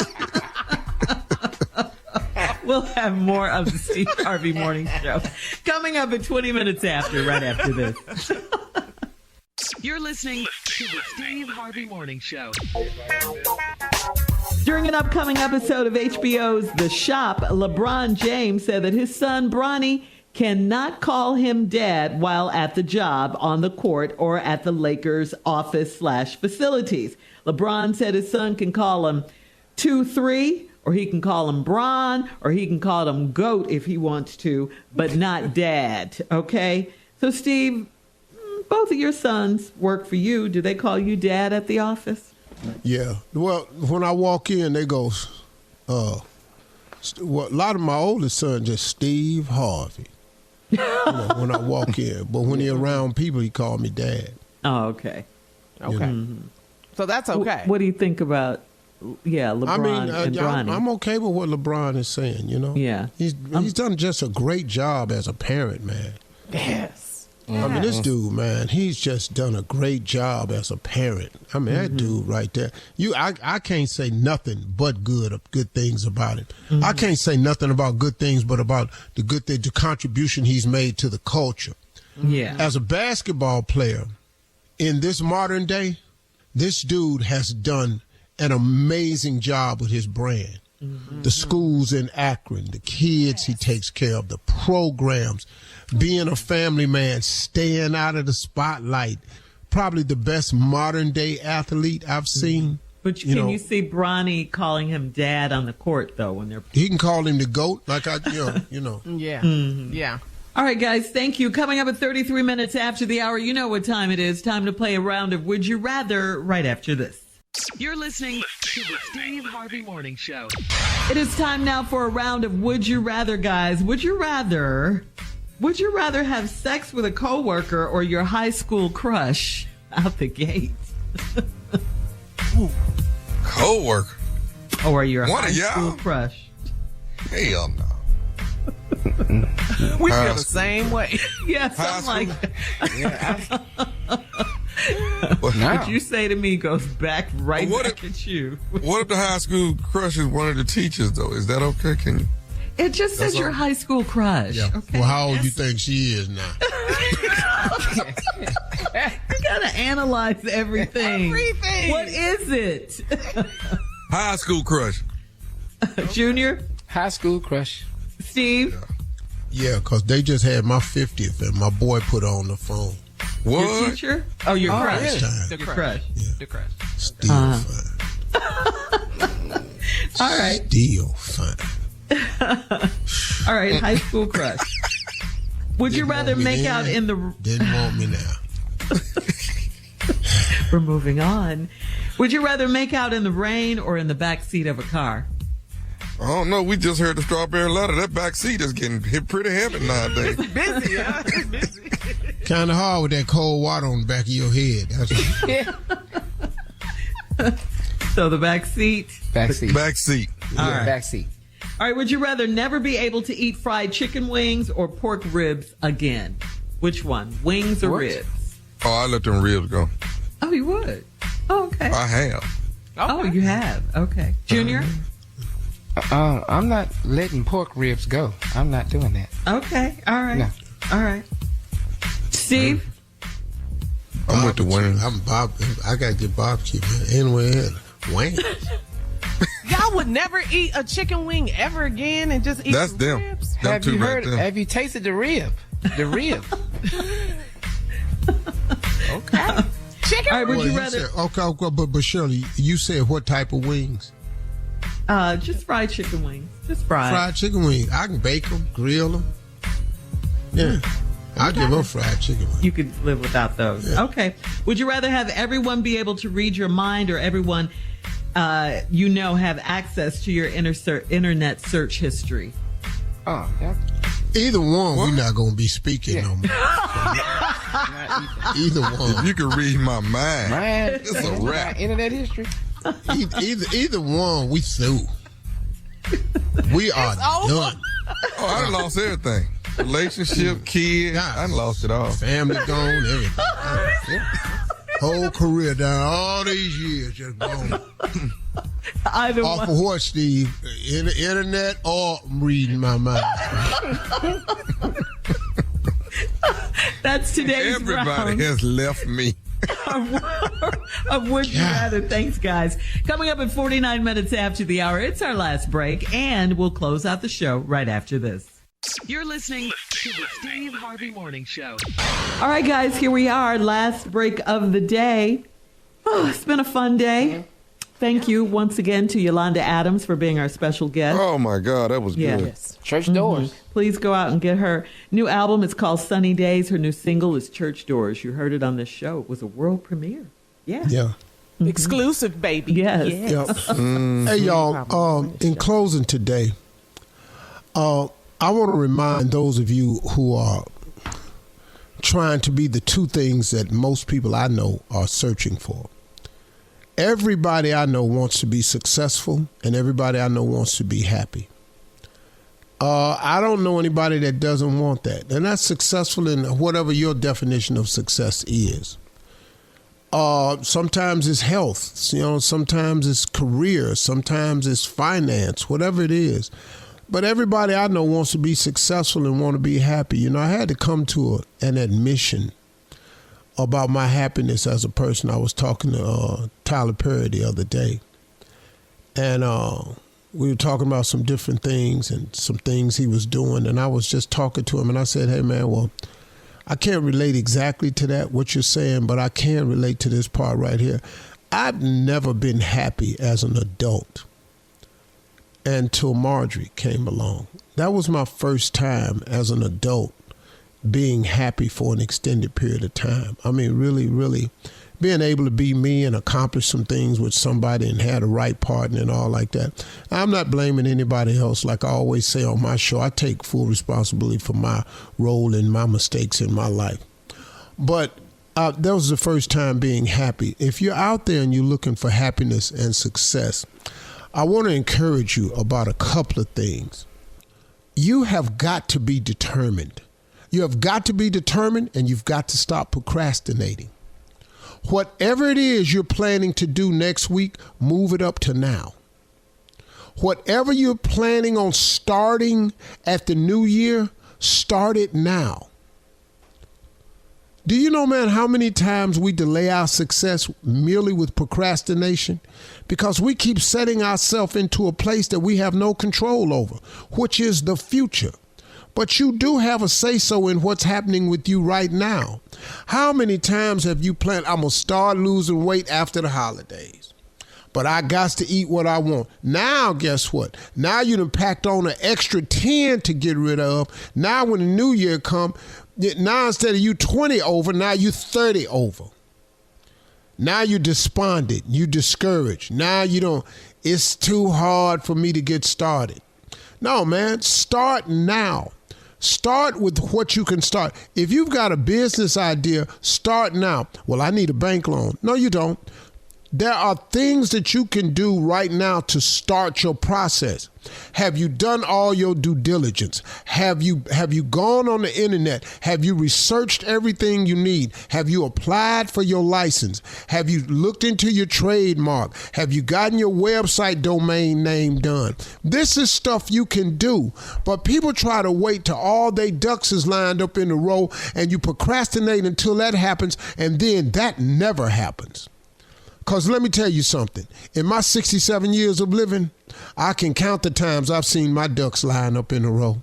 We'll have more of the Steve Harvey Morning Show coming up at 20 minutes after, right after this. You're listening to the Steve Harvey Morning Show. During an upcoming episode of HBO's The Shop, LeBron James said that his son, Bronny, cannot call him dad while at the job, on the court, or at the Lakers' office/facilities. LeBron said his son can call him 2-3, or he can call him Bron, or he can call him GOAT if he wants to, but not dad, okay? So, Steve, both of your sons work for you. Do they call you dad at the office? Yeah. Well, when I walk in, they go, a lot of my oldest son just Steve Harvey. When I walk in. But when he's around people, he call me dad. Oh, okay. Okay. Mm-hmm. So that's okay. What do you think about, LeBron and Bronny? I'm okay with what LeBron is saying, Yeah. He's done just a great job as a parent, man. Yes. I mean, this dude, man, he's just done a great job as a parent. I mean, that dude right there. I can't say nothing but good things about him. I can't say nothing about good things, but about the contribution he's made to the culture. Yeah. As a basketball player, in this modern day, this dude has done an amazing job with his brand. The schools in Akron, the kids he takes care of, the programs, being a family man, staying out of the spotlight. Probably the best modern day athlete I've seen. But can you see Bronny calling him dad on the court, though, when they're... He can call him the GOAT, like Yeah. Yeah. All right, guys, thank you. Coming up at 33 minutes after the hour, you know what time it is. Time to play a round of Would You Rather right after this. You're listening to the Steve Harvey Morning Show. It is time now for a round of Would You Rather, guys. Would you rather have sex with a coworker or your high school crush out the gate? Coworker. Or your One high of y'all? school crush? Hell no. We feel the same way. Yes, I'm like... What you say to me goes back back at you. What if the high school crush is one of the teachers, though? Is that okay? Can you? It just says your high school crush. Yeah. Okay? Well, how old do you think she is now? You gotta analyze everything. What is it? High school crush. Junior? High school crush. Steve? Yeah, because they just had my 50th and my boy put on the phone. What? Your teacher? Oh, your crush. Yeah. Your crush. Yeah. The crush. Still fine. All right. Still fine. All right, high school crush. Would you rather make out in the... Didn't want me now. We're moving on. Would you rather make out in the rain or in the back seat of a car? I don't know. We just heard the strawberry letter. That back seat is getting hit pretty heavy nowadays. Busy, huh? It's busy. Kind of hard with that cold water on the back of your head. So the back seat? Back seat. Back seat. All right. Back seat. All right, would you rather never be able to eat fried chicken wings or pork ribs again? Which one? Wings or ribs? Oh, I let them ribs go. Oh, you would? Oh, okay. I have. Oh, you have. Okay. Junior? I'm not letting pork ribs go. I'm not doing that. Okay. All right. No. All right. Steve? I'm with the wings. I'm Bob. I got to get barbecue, man. Anyway, wings. Y'all would never eat a chicken wing ever again and just eat That's them. ribs? Them Have two you right heard? there. Have you tasted the rib? The rib. Okay. Chicken All right, would Well, you rather... okay, but Shirley, you said what type of wings? Just fried chicken wings. Just fried. Fried chicken wings. I can bake them, grill them. Yeah. I'll give them fried chicken wings. You could live without those. Yeah. Okay. Would you rather have everyone be able to read your mind or everyone have access to your internet search history? Oh, yeah. Either one, we're not going to be speaking no more. Either one. If you can read my mind, Man, it's a wrap. Internet history. Either one, we through. We are done. Oh, I done lost everything. Relationship, kids, I done lost it all. Family gone, everything. Whole career down, all these years just gone. Either off one. of what, Steve? Internet or reading my mind? That's today's Everybody round has left me. of Would You Rather. Thanks, guys. Coming up at 49 minutes after the hour, it's our last break, and we'll close out the show right after this. You're listening to the Steve Harvey Morning Show. All right, guys, here we are. Last break of the day. Oh, it's been a fun day. Thank you once again to Yolanda Adams for being our special guest. Oh, my God, that was good. Yes. Church Doors. Please go out and get her new album. It's called Sunny Days. Her new single is Church Doors. You heard it on this show. It was a world premiere. Yeah. Yeah. Exclusive, baby. Yes. Yep. Hey, y'all, in closing today, I want to remind those of you who are trying to be the two things that most people I know are searching for. Everybody I know wants to be successful, and everybody I know wants to be happy. I don't know anybody that doesn't want that. They're not successful in whatever your definition of success is. Sometimes it's health, sometimes it's career, sometimes it's finance, whatever it is. But everybody I know wants to be successful and want to be happy. I had to come to an admission about my happiness as a person. I was talking to Tyler Perry the other day, and we were talking about some different things and some things he was doing, and I was just talking to him, and I said, hey, man, well, I can't relate exactly to that, what you're saying, but I can relate to this part right here. I've never been happy as an adult until Marjorie came along. That was my first time as an adult being happy for an extended period of time. I mean, really, really being able to be me and accomplish some things with somebody and have the right partner and all like that. I'm not blaming anybody else. Like I always say on my show, I take full responsibility for my role and my mistakes in my life. But that was the first time being happy. If you're out there and you're looking for happiness and success, I want to encourage you about a couple of things. You have got to be determined. You have got to be determined, and you've got to stop procrastinating. Whatever it is you're planning to do next week, move it up to now. Whatever you're planning on starting at the new year, start it now. Do you know, man, how many times we delay our success merely with procrastination? Because we keep setting ourselves into a place that we have no control over, which is the future. But you do have a say-so in what's happening with you right now. How many times have you planned, I'm going to start losing weight after the holidays, but I got to eat what I want. Now, guess what? Now you done packed on an extra 10 to get rid of. Now when the new year come, now instead of you 20 over, now you 30 over. Now you despondent, you discouraged. Now you don't, it's too hard for me to get started. No, man, start now. Start with what you can start. If you've got a business idea, start now. Well, I need a bank loan. No, you don't. There are things that you can do right now to start your process. Have you done all your due diligence? Have you gone on the internet? Have you researched everything you need? Have you applied for your license? Have you looked into your trademark? Have you gotten your website domain name done? This is stuff you can do, but people try to wait till all their ducks is lined up in a row, and you procrastinate until that happens, and then that never happens. Because let me tell you something. In my 67 years of living, I can count the times I've seen my ducks line up in a row.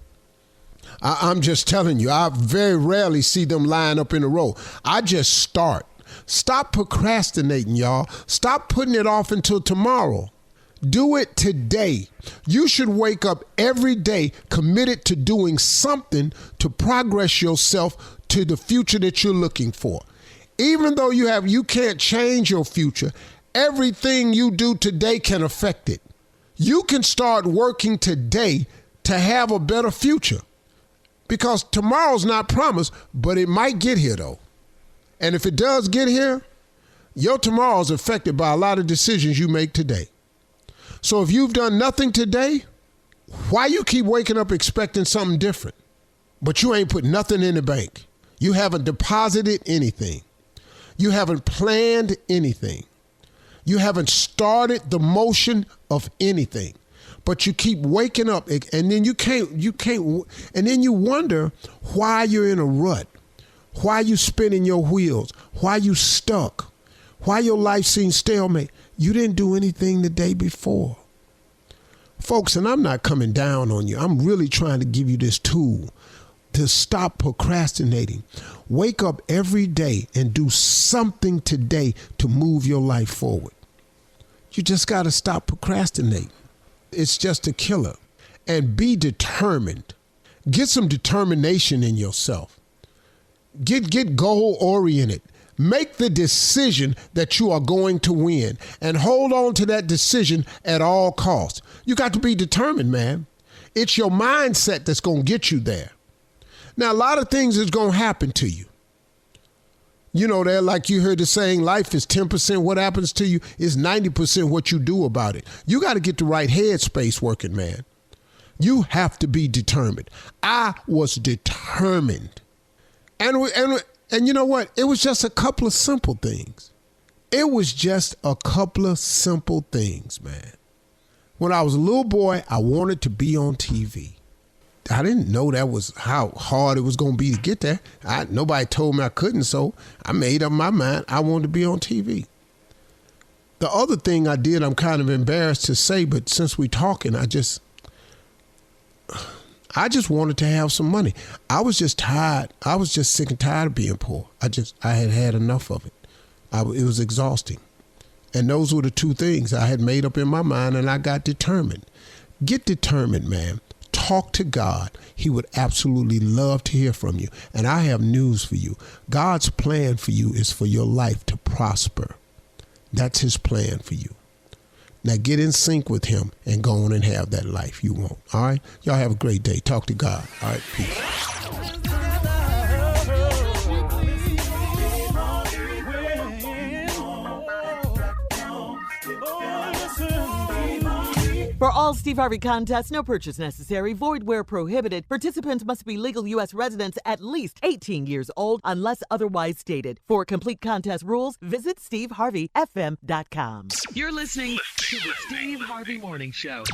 I'm just telling you, I very rarely see them line up in a row. I just start. Stop procrastinating, y'all. Stop putting it off until tomorrow. Do it today. You should wake up every day committed to doing something to progress yourself to the future that you're looking for. Even though you can't change your future, everything you do today can affect it. You can start working today to have a better future. Because tomorrow's not promised, but it might get here, though. And if it does get here, your tomorrow is affected by a lot of decisions you make today. So if you've done nothing today, why you keep waking up expecting something different? But you ain't put nothing in the bank. You haven't deposited anything. You haven't planned anything. You haven't started the motion of anything. But you keep waking up, and then you can't, and then you wonder why you're in a rut, why you spinning your wheels, why you stuck, why your life seems stalemate. You didn't do anything the day before. Folks, and I'm not coming down on you. I'm really trying to give you this tool to stop procrastinating. Wake up every day and do something today to move your life forward. You just got to stop procrastinating. It's just a killer. And be determined. Get some determination in yourself. Get goal oriented. Make the decision that you are going to win and hold on to that decision at all costs. You got to be determined, man. It's your mindset that's going to get you there. Now, a lot of things is going to happen to you. You know, that like you heard the saying, life is 10% what happens to you is 90% what you do about it. You got to get the right headspace working, man. You have to be determined. I was determined. And you know what? It was just a couple of simple things. It was just a couple of simple things, man. When I was a little boy, I wanted to be on TV. I didn't know that was how hard it was going to be to get there. Nobody told me I couldn't, so I made up my mind I wanted to be on TV. The other thing I did, I'm kind of embarrassed to say, but since we're talking, I just wanted to have some money. I was just tired. I was just sick and tired of being poor. I had enough of it. It was exhausting. And those were the two things I had made up in my mind, and I got determined. Get determined, man. Talk to God. He would absolutely love to hear from you. And I have news for you. God's plan for you is for your life to prosper. That's his plan for you. Now get in sync with him and go on and have that life you want. All right? Y'all have a great day. Talk to God. All right? Peace. For all Steve Harvey contests, no purchase necessary, void where prohibited. Participants must be legal U.S. residents at least 18 years old unless otherwise stated. For complete contest rules, visit SteveHarveyFM.com. You're listening to the Steve Harvey Morning Show.